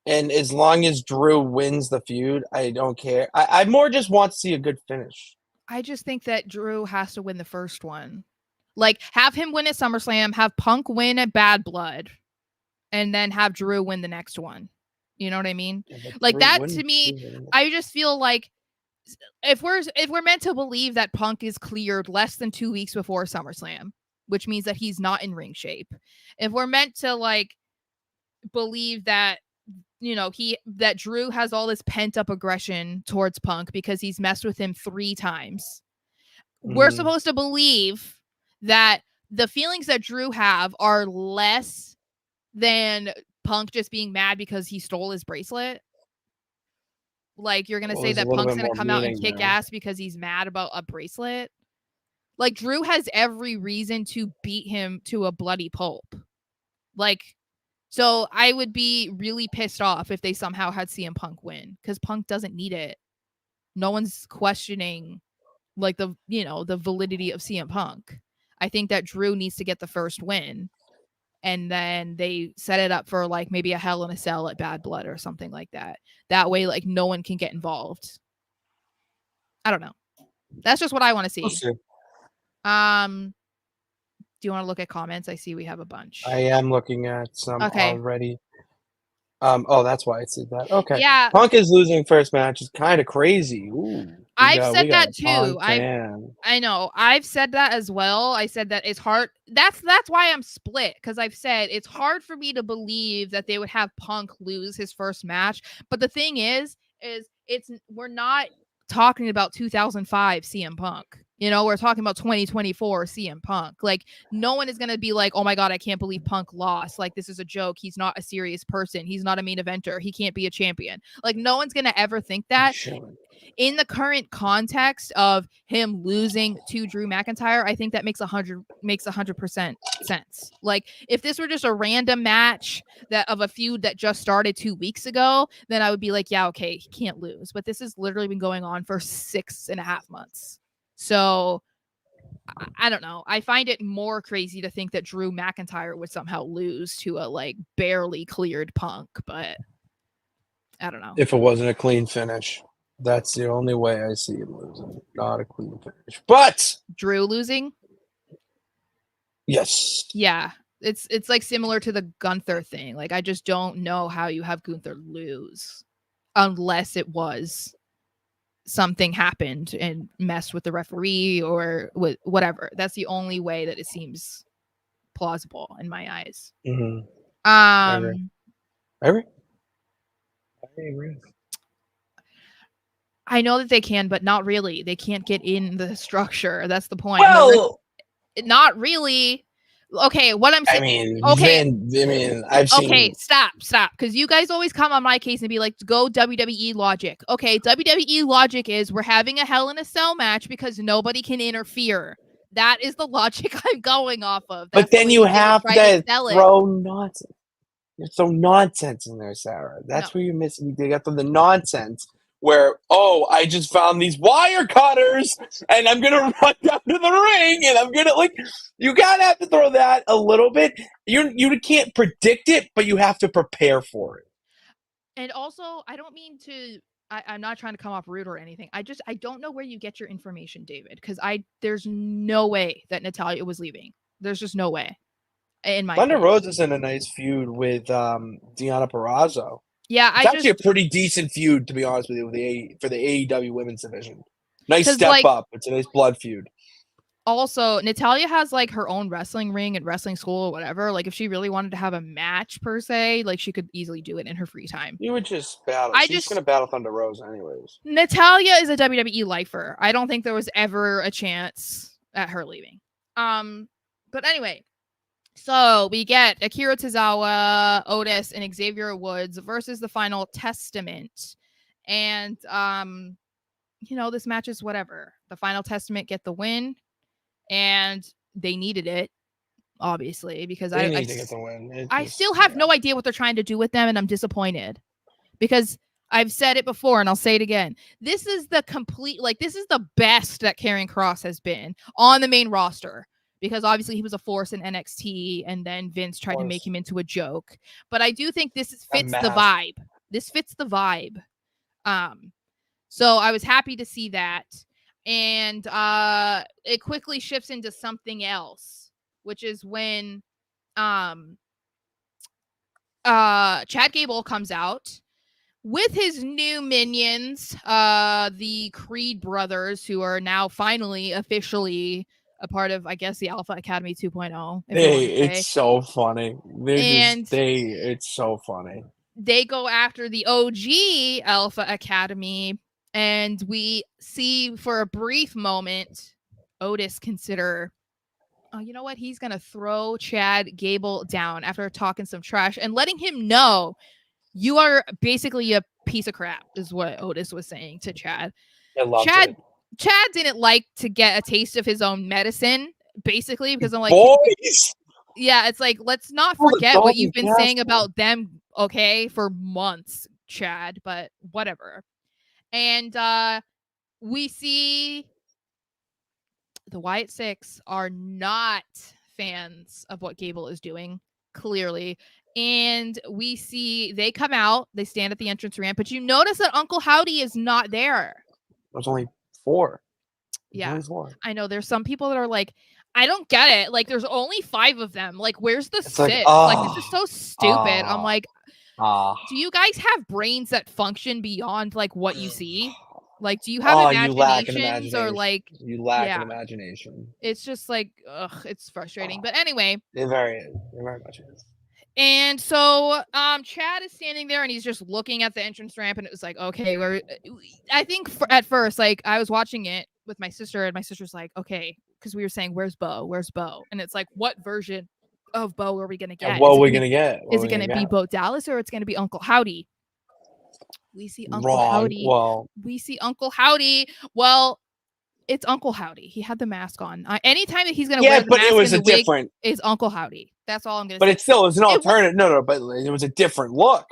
And as long as Drew wins the feud, I don't care. I more just want to see a good finish. I just think that Drew has to win the first one. Have him win at SummerSlam, have Punk win at Bad Blood, and then have Drew win the next one. You know what I mean? That to me, I just feel like if we're meant to believe that Punk is cleared less than 2 weeks before SummerSlam, which means that he's not in ring shape. If we're meant to believe that that Drew has all this pent up aggression towards Punk because he's messed with him 3 times. we're supposed to believe that the feelings that Drew have are less than Punk just being mad because he stole his bracelet. Like, you're going to say that Punk's going to come out and kick ass because he's mad about a bracelet? Like, Drew has every reason to beat him to a bloody pulp. Like, so I would be really pissed off if they somehow had CM Punk win, because Punk doesn't need it. No one's questioning, like, the validity of CM Punk. I think that Drew needs to get the first win, and then they set it up for, like, maybe a Hell in a Cell at Bad Blood or something like that. That way, like, no one can get involved. I don't know. That's just what I want to see. We'll see. Do you want to look at comments? I see we have a bunch. I am looking at some already. Oh, that's why I said that. Okay. Yeah. Punk is losing first match is kind of crazy. Ooh. I've said that too. I know. I've said that as well. I said that it's hard. That's why I'm split, because I've said it's hard for me to believe that they would have Punk lose his first match. But the thing is we're not talking about 2005 CM Punk. We're talking about 2024 CM Punk. Like, no one is going to be like, oh my God, I can't believe Punk lost. Like, this is a joke. He's not a serious person. He's not a main eventer. He can't be a champion. Like, no one's going to ever think that. Sure. In the current context of him losing to Drew McIntyre, I think that makes 100% sense. Like, if this were just a random match of a feud that just started 2 weeks ago, then I would be like, yeah, okay, he can't lose. But this has literally been going on for 6.5 months. So I don't know. I find it more crazy to think that Drew McIntyre would somehow lose to a, like, barely cleared Punk, but I don't know. If it wasn't a clean finish, that's the only way I see him losing. Not a clean finish. But Drew losing? Yes. Yeah. It's like similar to the Gunther thing. Like, I just don't know how you have Gunther lose unless it was something happened and messed with the referee or with whatever. That's the only way that it seems plausible in my eyes. Mm-hmm. I agree. I know that they can, but not really. They can't get in the structure. That's the point. Well, not really. Okay, what I'm saying. I've seen. Okay, stop. Because you guys always come on my case and be like, go WWE logic. Okay, WWE logic is we're having a Hell in a Cell match because nobody can interfere. That is the logic I'm going off of. That's but then you have to throw nonsense. You throw nonsense in there, Sarah. That's where you're missing. You got the nonsense. Where, I just found these wire cutters and I'm going to run down to the ring and I'm going to, you got to have to throw that a little bit. You can't predict it, but you have to prepare for it. And also, I don't mean to, I'm not trying to come off rude or anything. I don't know where you get your information, David, because there's no way that Natalya was leaving. There's just no way. In my Thunder Rosa is in a nice feud with Deonna Purrazzo. Yeah, it's actually a pretty decent feud, to be honest with you, for the AEW women's division. Nice step up. It's a nice blood feud. Also, Natalya has, like, her own wrestling ring and wrestling school or whatever. Like, if she really wanted to have a match per se, like, she could easily do it in her free time. You would just battle. She's going to battle Thunder Rosa anyways. Natalya is a WWE lifer. I don't think there was ever a chance at her leaving. But anyway. So we get Akira Tozawa, Otis, and Xavier Woods versus the Final Testament. And, this match is whatever. The Final Testament get the win, and they needed it, obviously, because they need to get the win. I still have no idea what they're trying to do with them, and I'm disappointed. Because I've said it before, and I'll say it again. This is the best that Karrion Kross has been on the main roster. Because obviously he was a force in NXT, and then Vince tried to make him into a joke. But I do think this fits the vibe. This fits the vibe. So I was happy to see that. And it quickly shifts into something else, which is when Chad Gable comes out with his new minions, the Creed brothers, who are now finally officially a part of, I guess, the Alpha Academy 2.0. It's so funny. It's so funny. They go after the OG Alpha Academy, and we see for a brief moment Otis consider, oh, you know what? He's going to throw Chad Gable down after talking some trash and letting him know you are basically a piece of crap, is what Otis was saying to Chad. I loved it. Chad didn't like to get a taste of his own medicine, basically, because I'm like, boys. Yeah, it's like, let's not forget what you've been saying about them, okay, for months, Chad, but whatever. And we see the Wyatt Six are not fans of what Gable is doing, clearly. And we see they come out, they stand at the entrance ramp, but you notice that Uncle Howdy is not there. There's only 4. Yeah, only 4. I know. There's some people that are like, I don't get it. Like, there's only 5 of them. Like, where's the 6? Like, this is so stupid. I'm like, do you guys have brains that function beyond like what you see? Like, do you have imaginations or like you lack an imagination? It's just like, ugh, it's frustrating. But anyway, it very much is. And so Chad is standing there and he's just looking at the entrance ramp, and it was like, okay, I think at first, like, I was watching it with my sister, and my sister's like, okay, because we were saying, where's Bo? And it's like, what version of Bo are we gonna get? What are we gonna get? Is it gonna be Bo Dallas, or it's gonna be Uncle Howdy? We see Uncle Howdy. Well, we see Uncle Howdy. Well, it's Uncle Howdy. He had the mask on. Anytime that he's gonna wear the mask, it was a different. Is Uncle Howdy? That's all I'm gonna say. But it still is an alternative. No, but it was a different look.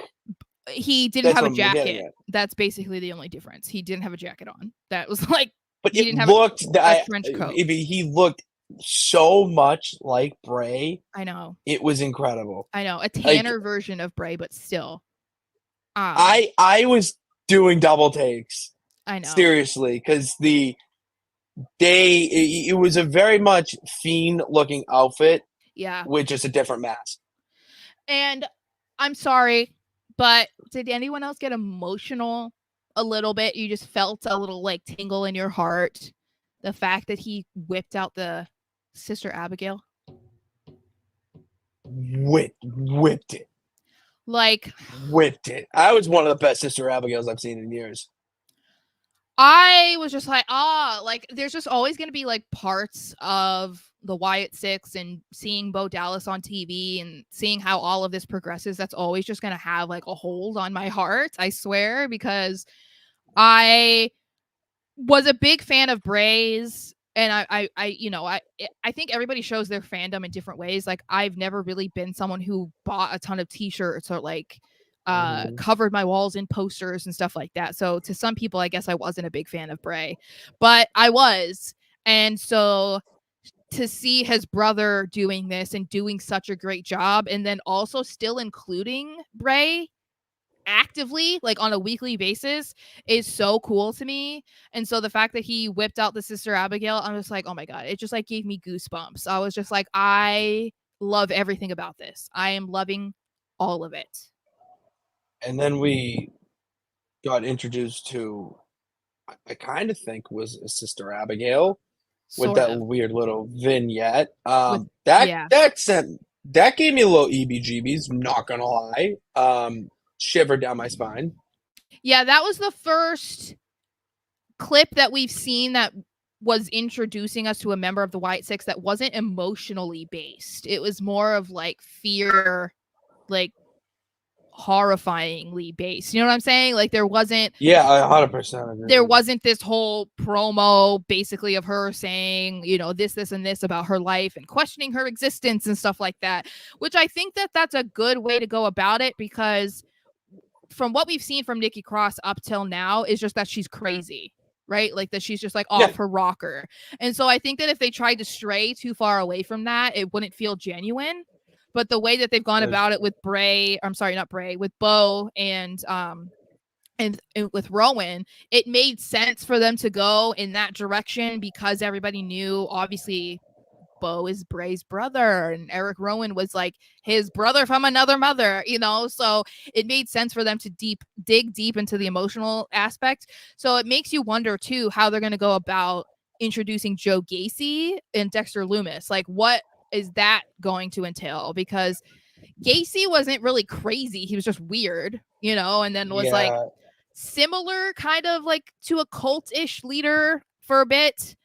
He didn't have a jacket. That's basically the only difference. He didn't have a jacket on. That was like. But he didn't have a trench coat. He looked so much like Bray. I know. It was incredible. I know, a tanner version of Bray, but still. I was doing double takes. I know. Seriously, because it was a very much fiend looking outfit. Yeah. With just a different mask. And I'm sorry, but did anyone else get emotional a little bit? You just felt a little like tingle in your heart. The fact that he whipped out the Sister Abigail. Whipped it. Like. Whipped it. I was one of the best Sister Abigails I've seen in years. I was just like, like, there's just always going to be like parts of the Wyatt Six and seeing Bo Dallas on TV and seeing how all of this progresses. That's always just going to have like a hold on my heart, I swear, because I was a big fan of Bray's. And I think everybody shows their fandom in different ways. Like, I've never really been someone who bought a ton of t-shirts or like covered my walls in posters and stuff like that. So to some people, I guess I wasn't a big fan of Bray, but I was. And so to see his brother doing this and doing such a great job, and then also still including Bray actively, like on a weekly basis, is so cool to me. And so the fact that he whipped out the Sister Abigail, I'm just like, oh my God, it just like gave me goosebumps. I was just like, I love everything about this. I am loving all of it. And then we got introduced to, I kind of think was a Sister Abigail with that weird little vignette. That gave me a little EBGBs, not gonna lie. Shiver down my spine. Yeah, that was the first clip that we've seen that was introducing us to a member of the Wyatt Six that wasn't emotionally based. It was more of like fear, like horrifyingly based. You know what I'm saying? Like, there wasn't 100% agree. There wasn't this whole promo basically of her saying, you know, this and this about her life and questioning her existence and stuff like that, which I think that that's a good way to go about it, because from what we've seen from Nikki Cross up till now is just that she's crazy, right? Like that she's just like off her rocker. And so I think that if they tried to stray too far away from that, it wouldn't feel genuine. But the way that they've gone about it with with Bo and with Rowan, it made sense for them to go in that direction, because everybody knew, obviously, Bo is Bray's brother and Eric Rowan was like his brother from another mother, you know? So it made sense for them to dig deep into the emotional aspect. So it makes you wonder too, how they're going to go about introducing Joe Gacy and Dexter Lumis. Like, what is that going to entail? Because Gacy wasn't really crazy. He was just weird, you know, and then was like similar kind of like to a cult-ish leader for a bit.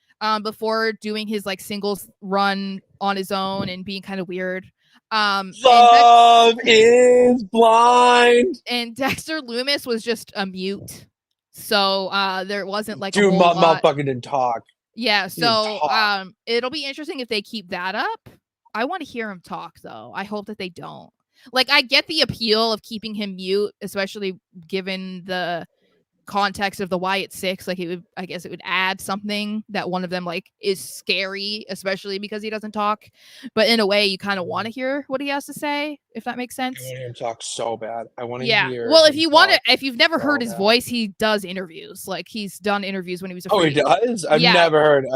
before doing his like singles run on his own and being kind of weird. Love is blind. And Dexter Lumis was just a mute, so there wasn't like Dude, a whole lot. motherfucker didn't talk. Yeah, so it'll be interesting if they keep that up. I want to hear him talk though. I hope that they don't. Like, I get the appeal of keeping him mute, especially given the context of the Wyatt Six. Like, I guess it would add something that one of them like is scary, especially because he doesn't talk. But in a way, you kind of want to hear what he has to say, if that makes sense. I want to hear him talk so bad. I want to hear. Well, if you've never heard his voice, he does interviews. Like, he's done interviews when he was a he does? I've never heard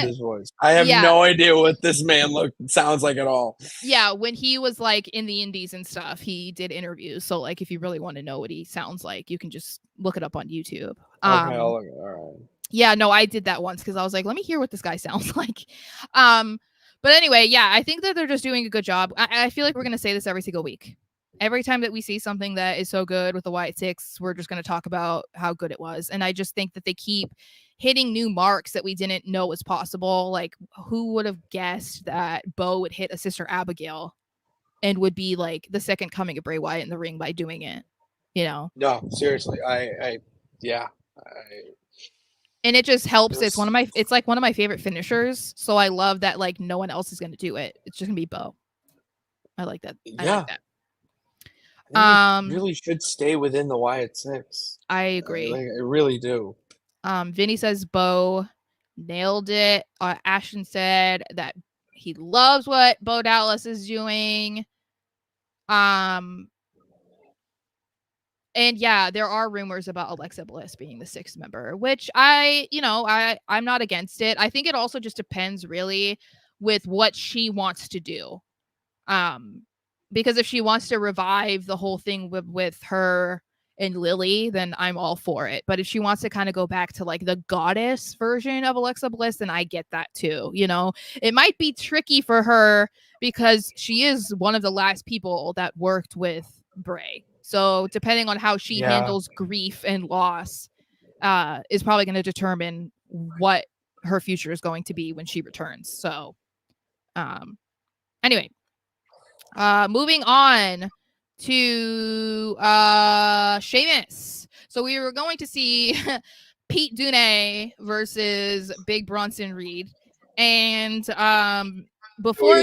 his voice. I have no idea what this man sounds like at all. Yeah, when he was like in the indies and stuff, he did interviews. So like, if you really want to know what he sounds like, you can just look it up on YouTube. Okay, all right. Yeah, no, I did that once because I was like, let me hear what this guy sounds like. But anyway, yeah, I think that they're just doing a good job. I feel like we're gonna say this every single week. Every time that we see something that is so good with the Wyatt Six, we're just going to talk about how good it was. And I just think that they keep hitting new marks that we didn't know was possible. Like, who would have guessed that Bo would hit a Sister Abigail and would be like the second coming of Bray Wyatt in the ring by doing it? You know? No, seriously. And it just helps. It's like one of my favorite finishers. So I love that like no one else is going to do it. It's just going to be Bo. I like that. I like that. Really should stay within the Wyatt Six. I agree. I really do. Vinny says Bo nailed it. Ashton said that he loves what Bo Dallas is doing. And yeah, there are rumors about Alexa Bliss being the sixth member, which I'm not against it. I think it also just depends really with what she wants to do. Because if she wants to revive the whole thing with her and Lily, then I'm all for it. But if she wants to kind of go back to like the goddess version of Alexa Bliss, then I get that too. You know, it might be tricky for her because she is one of the last people that worked with Bray. So depending on how she handles grief and loss, is probably going to determine what her future is going to be when she returns. So, anyway. Moving on to Sheamus. So we were going to see Pete Dunne versus Big Bronson Reed, and before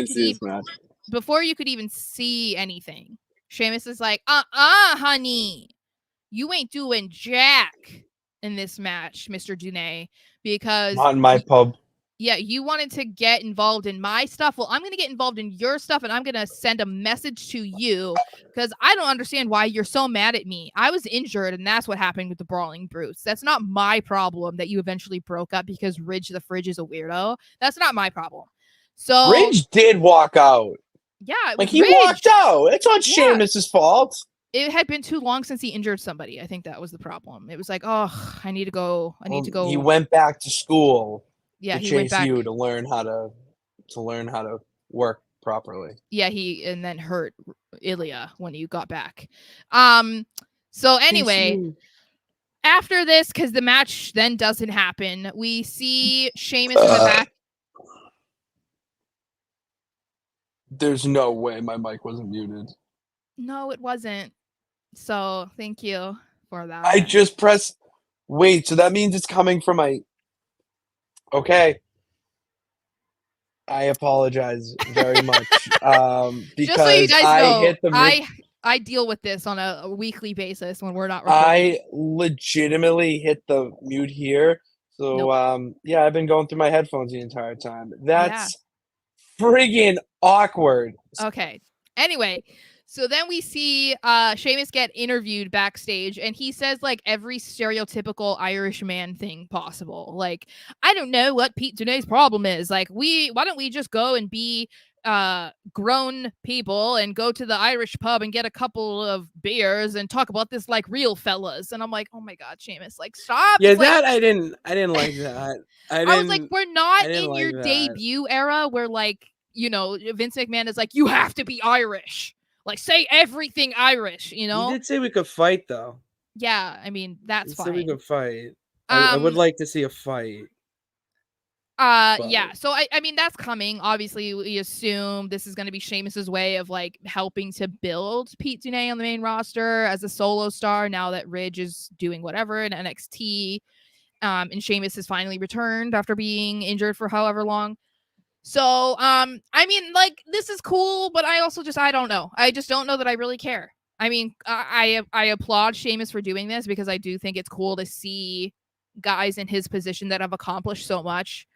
you could even see anything, Sheamus is like, honey, you ain't doing jack in this match, Mr. Dunne, because on my pub. Yeah, you wanted to get involved in my stuff. Well, I'm going to get involved in your stuff, and I'm going to send a message to you because I don't understand why you're so mad at me. I was injured, and that's what happened with the Brawling Brutes. That's not my problem that you eventually broke up because Ridge the Fridge is a weirdo. That's not my problem. So Ridge did walk out. Yeah, like he walked out. It's not Sheamus's fault. It had been too long since he injured somebody. I think that was the problem. It was like, oh, I need to go. He went back to school. Yeah, he went back to learn how to work properly. Yeah, and then hurt Ilja when he got back. So anyway, after this, because the match then doesn't happen, we see Sheamus in the back. There's no way my mic wasn't muted. No, it wasn't. So thank you for that. I just pressed. Wait, so that means it's coming from my. Okay. I apologize very much. Because just so you guys know, I deal with this on a weekly basis when we're not recording. I legitimately hit the mute here. So I've been going through my headphones the entire time. That's friggin' awkward. Okay. Anyway, so then we see Sheamus get interviewed backstage, and he says like every stereotypical Irish man thing possible. Like, I don't know what Pete Dunne's problem is. Like, why don't we just go and be grown people and go to the Irish pub and get a couple of beers and talk about this like real fellas? And I'm like, oh my God, Sheamus, like stop. Yeah, like, I didn't like that. I was like, we're not in your debut era where like, you know, Vince McMahon is like, you have to be Irish. Like, say everything Irish, you know? He did say we could fight, though. Yeah, I mean, that's fine. He said we could fight. I would like to see a fight. Yeah. So I mean that's coming. Obviously, we assume this is going to be Sheamus's way of like helping to build Pete Dunne on the main roster as a solo star. Now that Ridge is doing whatever in NXT, and Sheamus has finally returned after being injured for however long. So I mean, like this is cool, but I also I don't know. I just don't know that I really care. I mean, I applaud Sheamus for doing this because I do think it's cool to see guys in his position that have accomplished so much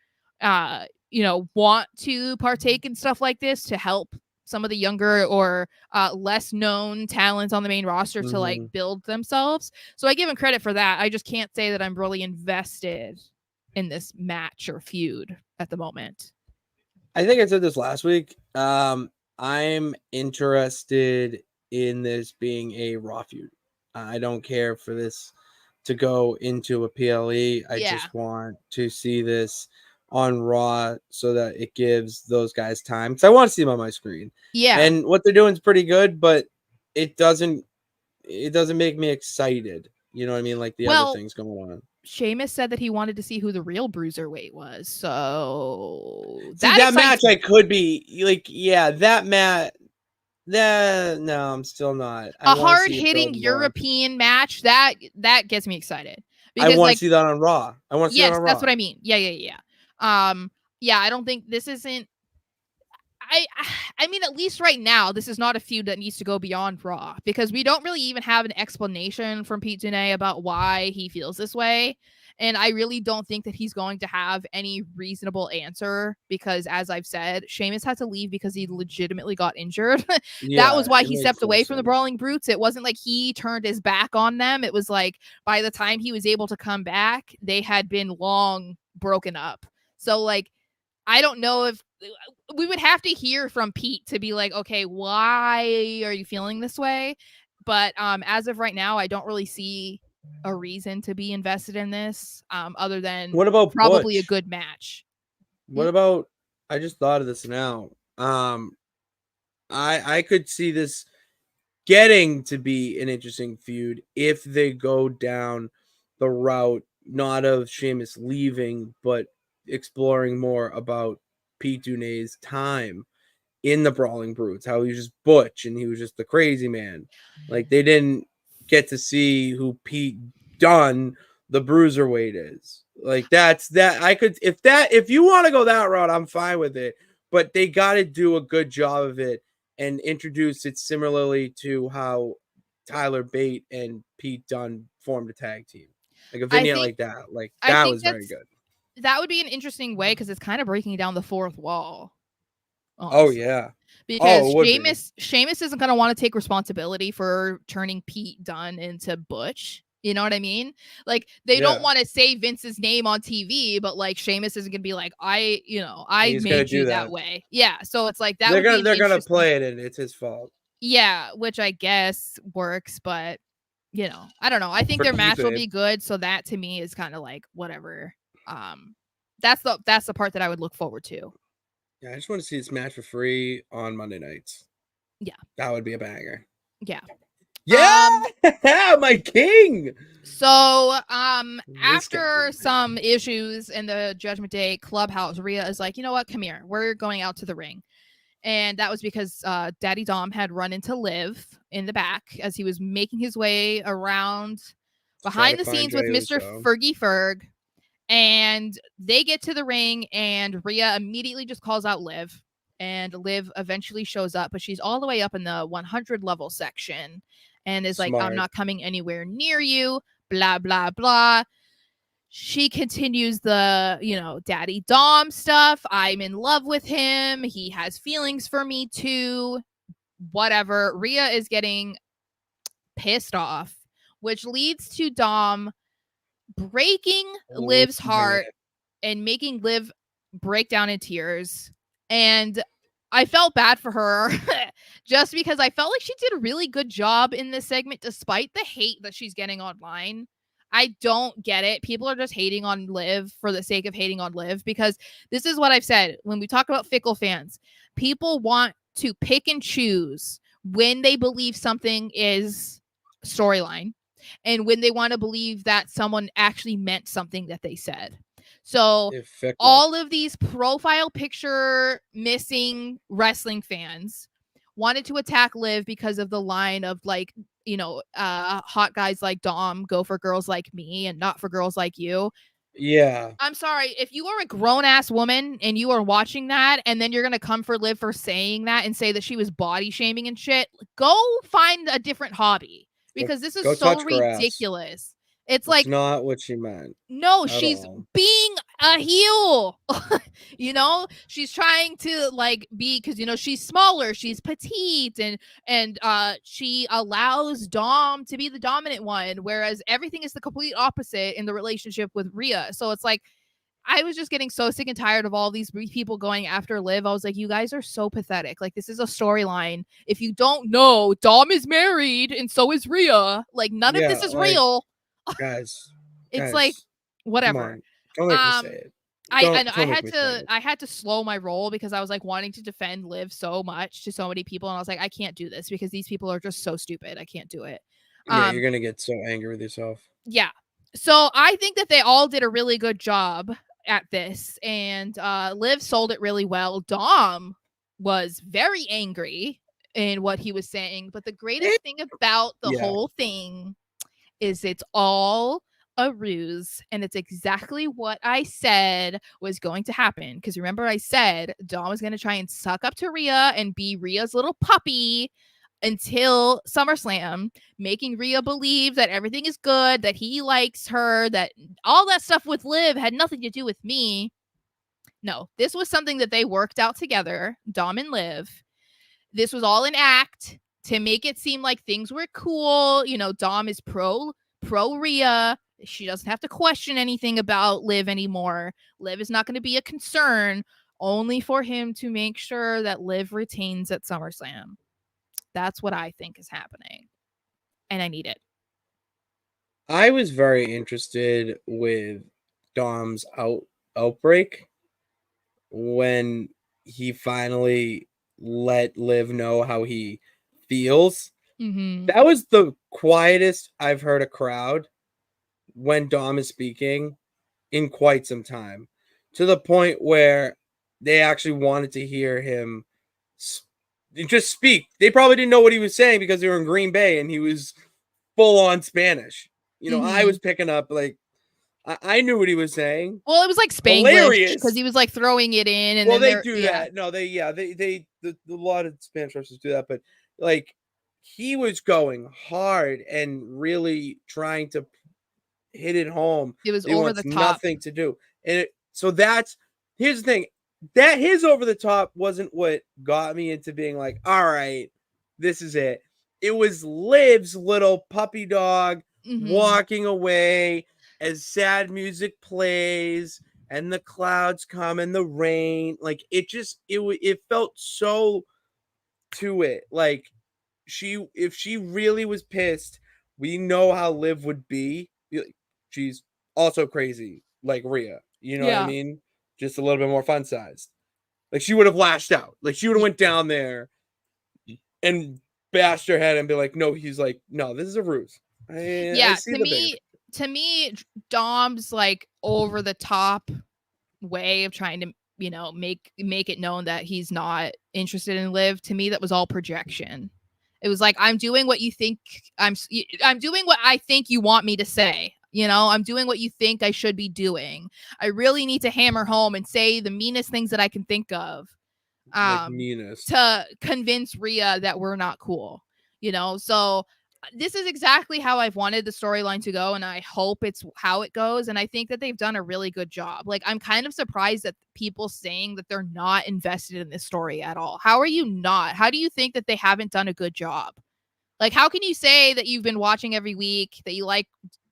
want to partake in stuff like this to help some of the younger or less known talents on the main roster to like build themselves. So I give him credit for that. I just can't say that I'm really invested in this match or feud at the moment. I think I said this last week. I'm interested in this being a Raw feud. I don't care for this to go into a PLE. I just want to see this on Raw so that it gives those guys time, because I want to see them on my screen. Yeah. And what they're doing is pretty good, but it doesn't make me excited. You know what I mean? Like the other things going on. Sheamus said that he wanted to see who the real bruiserweight was. So that match I could be like, that match. No, I'm still not. A hard-hitting European match that gets me excited. Because I want to see that on Raw. I want to see that on Raw. That's what I mean. Yeah. I don't think this isn't. I mean, at least right now, this is not a feud that needs to go beyond Raw, because we don't really even have an explanation from Pete Dunne about why he feels this way. And I really don't think that he's going to have any reasonable answer, because, as I've said, Sheamus had to leave because he legitimately got injured. That was why he stepped away from the Brawling Brutes. It wasn't like he turned his back on them. It was like by the time he was able to come back, they had been long broken up. So, like, I don't know if we would have to hear from Pete to be like, okay, why are you feeling this way? But as of right now, I don't really see a reason to be invested in this, other than what about probably Butch? a good match. What about, I just thought of this now. I could see this getting to be an interesting feud if they go down the route not of Sheamus leaving, but exploring more about Pete Dunne's time in the Brawling Brutes, how he was just Butch and he was just the crazy man. Like, they didn't get to see who Pete Dunne, the bruiserweight, is. Like, that's that. I could, if you want to go that route, I'm fine with it, but they got to do a good job of it and introduce it similarly to how Tyler Bate and Pete Dunne formed a tag team. Like a vignette like that. Like, that was very good. That would be an interesting way, because it's kind of breaking down the fourth wall. Honestly. Oh, yeah. Because Sheamus isn't going to want to take responsibility for turning Pete Dunne into Butch. You know what I mean? Like, they don't want to say Vince's name on TV, but like Sheamus isn't going to be like, I made you that way. Yeah. So it's like that. They're going to play it and it's his fault. Yeah. Which I guess works, but I don't know. I think their match will be good. So that to me is kind of like whatever. That's the part that I would look forward to. Yeah, I just want to see this match for free on Monday nights. Yeah, that would be a banger. Yeah, my king. So, after some issues in the Judgment Day Clubhouse, Rhea is like, you know what? Come here. We're going out to the ring. And that was because Daddy Dom had run into Liv in the back as he was making his way around behind the scenes with Mr. Fergie Ferg. And they get to the ring, and Rhea immediately just calls out Liv. And Liv eventually shows up, but she's all the way up in the 100 level section and is like, I'm not coming anywhere near you, blah, blah, blah. She continues the, Daddy Dom stuff. I'm in love with him. He has feelings for me too. Whatever. Rhea is getting pissed off, which leads to Dom breaking Liv's heart and making Liv break down in tears. And I felt bad for her just because I felt like she did a really good job in this segment, despite the hate that she's getting online. I don't get it. People are just hating on Liv for the sake of hating on Liv, because this is what I've said when we talk about fickle fans. People want to pick and choose when they believe something is storyline and when they want to believe that someone actually meant something that they said. So Fickle. all of these profile picture missing wrestling fans wanted to attack Liv because of the line of like, hot guys like Dom go for girls like me and not for girls like you. Yeah. I'm sorry, if you are a grown-ass woman and you are watching that and then you're going to come for Liv for saying that and say that she was body shaming and shit, go find a different hobby because this is so ridiculous. It's like not what she meant. No, she's being a heel. She's trying to like be, because she's smaller, she's petite, and she allows Dom to be the dominant one, whereas everything is the complete opposite in the relationship with Rhea. So it's like I was just getting so sick and tired of all these people going after Liv. I was like, you guys are so pathetic. Like, this is a storyline. If you don't know, Dom is married and so is Rhea. Like, none of this is real. Guys. It's like whatever. Don't make me say it. I had to slow my roll because I was like wanting to defend Liv so much to so many people, and I was like, I can't do this because these people are just so stupid. I can't do it. Yeah, you're gonna get so angry with yourself. Yeah. So I think that they all did a really good job at this, and Liv sold it really well. Dom was very angry in what he was saying, but the greatest thing about the whole thing is it's all a ruse, and it's exactly what I said was going to happen. Because remember, I said Dom was going to try and suck up to Rhea and be Rhea's little puppy until SummerSlam, making Rhea believe that everything is good, that he likes her, that all that stuff with Liv had nothing to do with me. No, this was something that they worked out together, Dom and Liv. This was all an act to make it seem like things were cool. Dom is pro Rhea. She doesn't have to question anything about Liv anymore. Liv is not going to be a concern, only for him to make sure that Liv retains at SummerSlam. That's what I think is happening. And I need it. I was very interested with Dom's outbreak when he finally let Liv know how he feels. Mm-hmm. That was the quietest I've heard a crowd when Dom is speaking in quite some time, to the point where they actually wanted to hear him just speak. They probably didn't know what he was saying because they were in Green Bay and he was full on Spanish. I was picking up, like, I knew what he was saying. Well, it was like Spanglish because he was like throwing it in. And well, then they do that. No, they a lot of Spanish wrestlers do that, but like he was going hard and really trying to hit it home. It was over the top. Nothing to do. And here's the thing. That his over the top wasn't what got me into being like, all right, this is it. It was Liv's little puppy dog walking away as sad music plays and the clouds come and the rain. Like it felt so to it. Like if she really was pissed, we know how Liv would be. She's also crazy like Rhea. You know what I mean? Just a little bit more fun sized. Like she would have lashed out. Like she would have went down there and bashed her head and be like, no, he's like, no, this is a ruse. To me, Dom's like over the top way of trying to, make it known that he's not interested in Liv. To me, that was all projection. It was like, I'm doing what you think I'm doing what I think you want me to say. I'm doing what you think I should be doing. I really need to hammer home and say the meanest things that I can think of. To convince Rhea that we're not cool. So this is exactly how I've wanted the storyline to go, and I hope it's how it goes. And I think that they've done a really good job. Like, I'm kind of surprised that people saying that they're not invested in this story at all. How are you not? How do you think that they haven't done a good job? Like, how can you say that you've been watching every week, that you like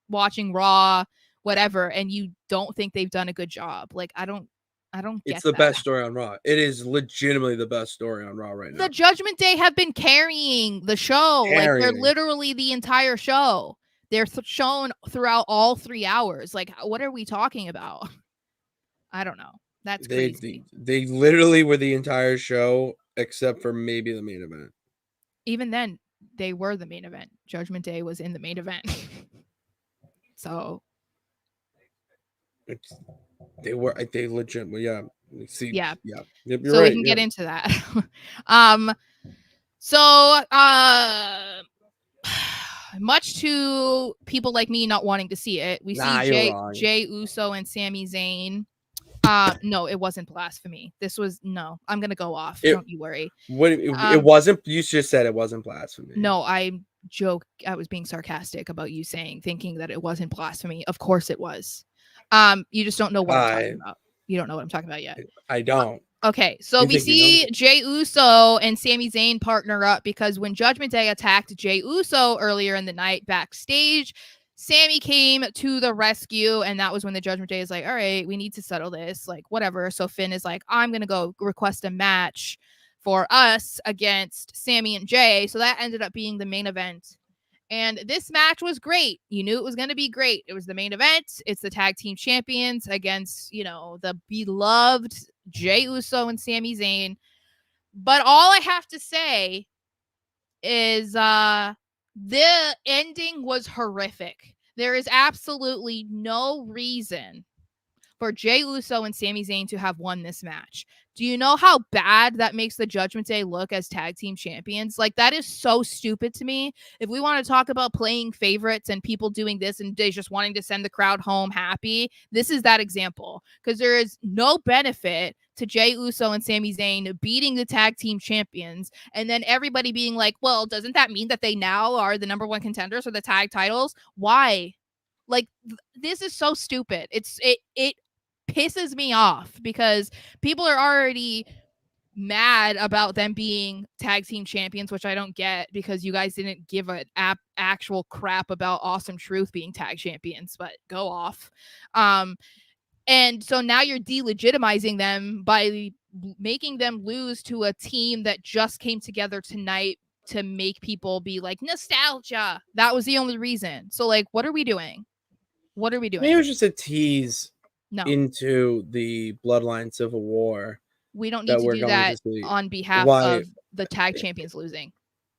watching Raw, whatever, and you don't think they've done a good job? Like, I don't get it's the best story on Raw. It is legitimately the best story on Raw right now. The Judgment Day have been carrying the show. Like, they're literally the entire show. They're shown throughout all 3 hours. Like, what are we talking about? I don't know. That's crazy. They literally were the entire show except for maybe the main event. Even then, they were the main event. Judgment Day was in the main event. So They legit. Yeah. See. Yeah. Yeah. Yep, you're So right. we can get into that. So much to people like me not wanting to see it, we Nah, see you're wrong. Jey Uso and Sami Zayn. No, it wasn't blasphemy. This was I'm gonna go off. Don't you worry. It wasn't. You just said it wasn't blasphemy. No, I was being sarcastic about you thinking that it wasn't blasphemy. Of course it was. You just don't know what I'm talking about. You don't know what I'm talking about yet. I don't. Okay, so we see Jey Uso and Sami Zayn partner up because when Judgment Day attacked Jey Uso earlier in the night backstage, Sami came to the rescue, and that was when the Judgment Day is like, all right, we need to settle this, like, whatever. So Finn is like, I'm going to go request a match for us against Sami and Jey. So that ended up being the main event. And this match was great. You knew it was going to be great. It was the main event. It's the tag team champions against, the beloved Jey Uso and Sami Zayn. But all I have to say is the ending was horrific. There is absolutely no reason for Jey Uso and Sami Zayn to have won this match. Do you know how bad that makes the Judgment Day look as tag team champions? Like, that is so stupid to me. If we want to talk about playing favorites and people doing this and they just wanting to send the crowd home happy, this is that example. Because there is no benefit to Jey Uso and Sami Zayn beating the tag team champions and then everybody being like, well, doesn't that mean that they now are the number one contenders for the tag titles? Why? Like, this is so stupid. It pisses me off because people are already mad about them being tag team champions, which I don't get because you guys didn't give an actual crap about Awesome Truth being tag champions, but go off. And so now you're delegitimizing them by making them lose to a team that just came together tonight to make people be like, nostalgia. That was the only reason. So, like, what are we doing? What are we doing? Maybe it was just a tease No. into the Bloodline Civil War. We don't need to do that on behalf of the tag champions losing.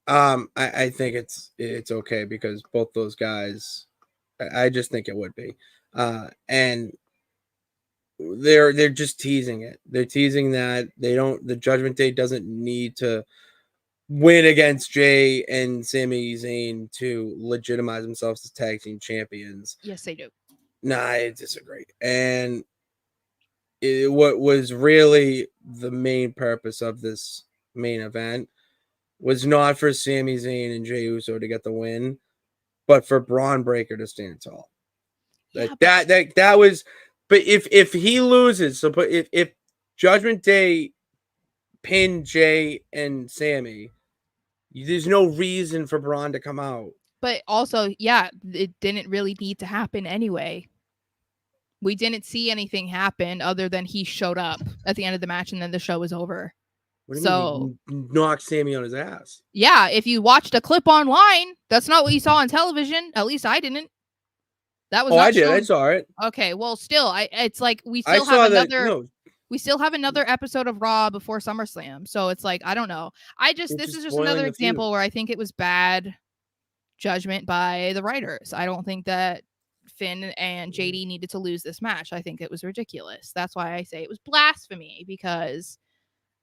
I think it's okay because both those guys, I just think it would be. And they're just teasing it. They're teasing that the Judgment Day doesn't need to win against Jey and Sami Zayn to legitimize themselves as tag team champions. Yes, they do. Nah, I disagree. And what was really the main purpose of this main event was not for Sami Zayn and Jey Uso to get the win, but for Bron Breakker to stand tall. Yeah, that was. But if he loses, so but if Judgment Day pin Jey and Sami, there's no reason for Bron to come out. But also, yeah, it didn't really need to happen anyway. We didn't see anything happen other than he showed up at the end of the match and then the show was over. What do you mean? Knocked Sami on his ass. Yeah, if you watched a clip online, that's not what you saw on television. At least I didn't. That was. I did. I saw it. Okay, well, still, it's like we still have another. No. We still have another episode of Raw before SummerSlam, so it's like I don't know. This is just another example where I think it was bad judgment by the writers. I don't think that Finn and JD needed to lose this match. I think it was ridiculous. That's why I say it was blasphemy because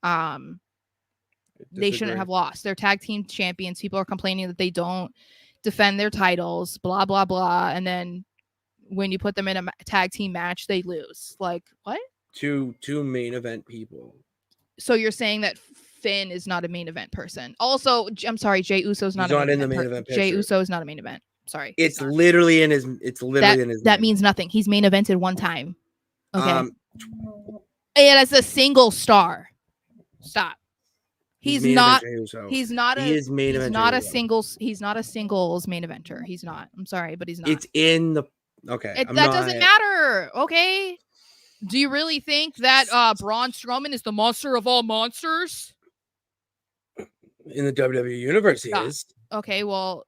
they shouldn't have lost. They're tag team champions. People are complaining that they don't defend their titles, blah, blah, blah. And then when you put them in a tag team match, they lose. Like, what? Two main event people. So you're saying that Finn is not a main event person. Also, I'm sorry, Jey Uso's not a main event. Jey Uso is not a main event. Sorry. It's literally in his. That means nothing. He's main evented one time. Okay. And as a single star. Stop. He's not a singles main eventer. He's not. I'm sorry, but he's not. It's in the okay. That doesn't matter. Okay. Do you really think that Braun Strowman is the monster of all monsters? In the WWE universe, he is. Okay, well,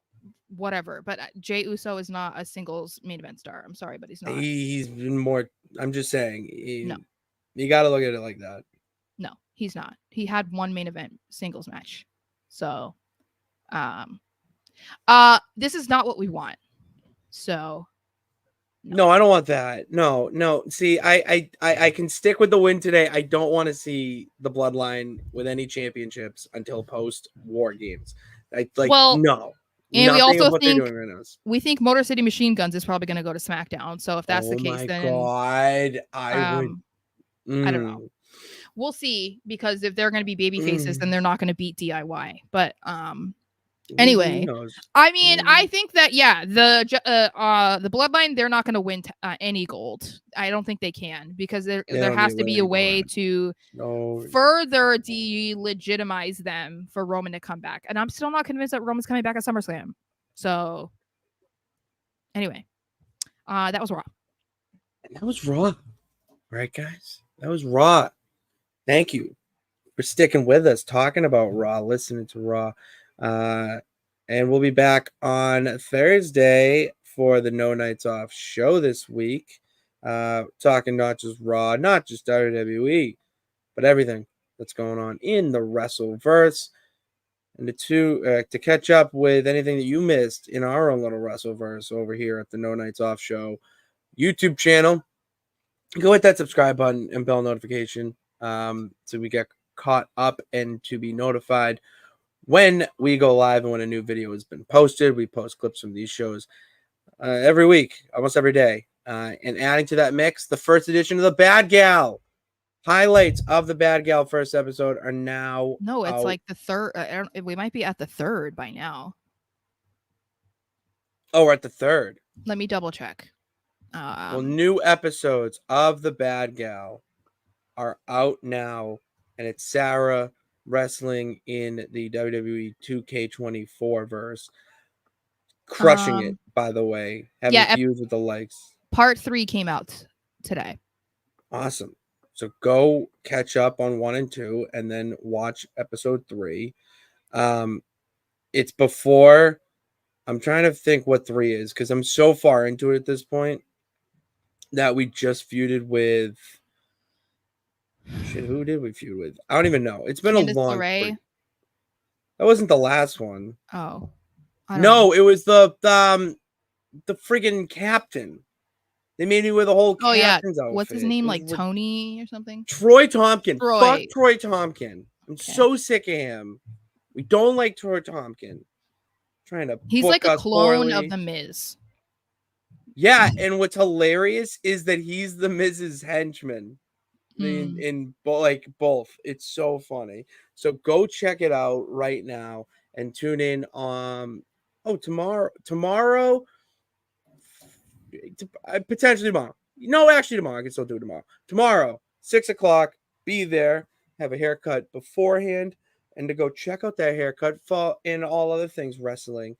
whatever. But Jey Uso is not a singles main event star. I'm sorry, but he's not. He's been more. I'm just saying. No. You got to look at it like that. No, he's not. He had one main event singles match. So, this is not what we want. So, No, I don't want that. No. See, I can stick with the win today. I don't want to see the bloodline with any championships until post war games. Well, no. and we Nothing of also what they're doing right now. we think Motor City Machine Guns is probably going to go to SmackDown. So if that's the Oh case, my then god, I would. I don't know. We'll see, because if they're going to be baby faces, then they're not going to beat DIY. But anyway, I mean, I think that the bloodline, they're not going to win any gold. I don't think they can, because there has to be a way to further delegitimize them for Roman to come back. And I'm still not convinced that Roman's coming back at SummerSlam. So anyway, that was Raw. That was Raw. Right, guys? That was Raw. Thank you for sticking with us, talking about Raw, listening to Raw. And we'll be back on Thursday for the No Nights Off show this week. Talking not just Raw, not just WWE, but everything that's going on in the Wrestleverse. And to catch up with anything that you missed in our own little Wrestleverse over here at the No Nights Off show YouTube channel, go hit that subscribe button and bell notification so we get caught up and to be notified when we go live and when a new video has been posted. We post clips from these shows every week, almost every day. And adding to that mix, the first edition of the Bad Gal. Highlights of the Bad Gal first episode are now it's like the third. We might be at the third by now. Oh, we're at the third. Let me double check. Well, new episodes of the Bad Gal are out now, and it's Sara wrestling in the WWE 2K24 verse, crushing it. By the way, having feuds with the likes. Part 3 came out today. Awesome. So go catch up on 1 and 2, and then watch episode 3. It's before. I'm trying to think what 3 is, because I'm so far into it at this point that we just feuded with. Shit, who did we feud with? I don't even know. It's been a long. That wasn't the last one. Oh, no, it was the friggin' captain. They made me with a whole captain's outfit. What's his name? Like Tony or something? Troy Tompkin. Fuck Troy Tompkin. I'm so sick of him. We don't like Troy Tompkin. He's like a clone of the Miz. Yeah, and what's hilarious is that he's the Miz's henchman. In both. It's so funny. So go check it out right now and tune in tomorrow, potentially tomorrow. No, actually tomorrow. I can still do it tomorrow. Tomorrow, 6:00. Be there. Have a haircut beforehand, and to go check out that haircut and all other things wrestling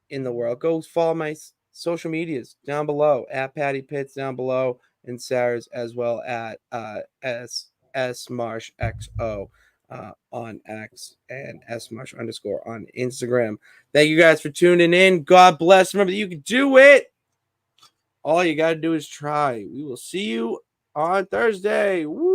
in the world. Go follow my social medias down below at Patty Pitts down below, and Sara's as well at SMarshXO on X and SMarsh_ on Instagram. Thank you guys for tuning in. God bless. Remember that you can do it. All you got to do is try. We will see you on Thursday. Woo!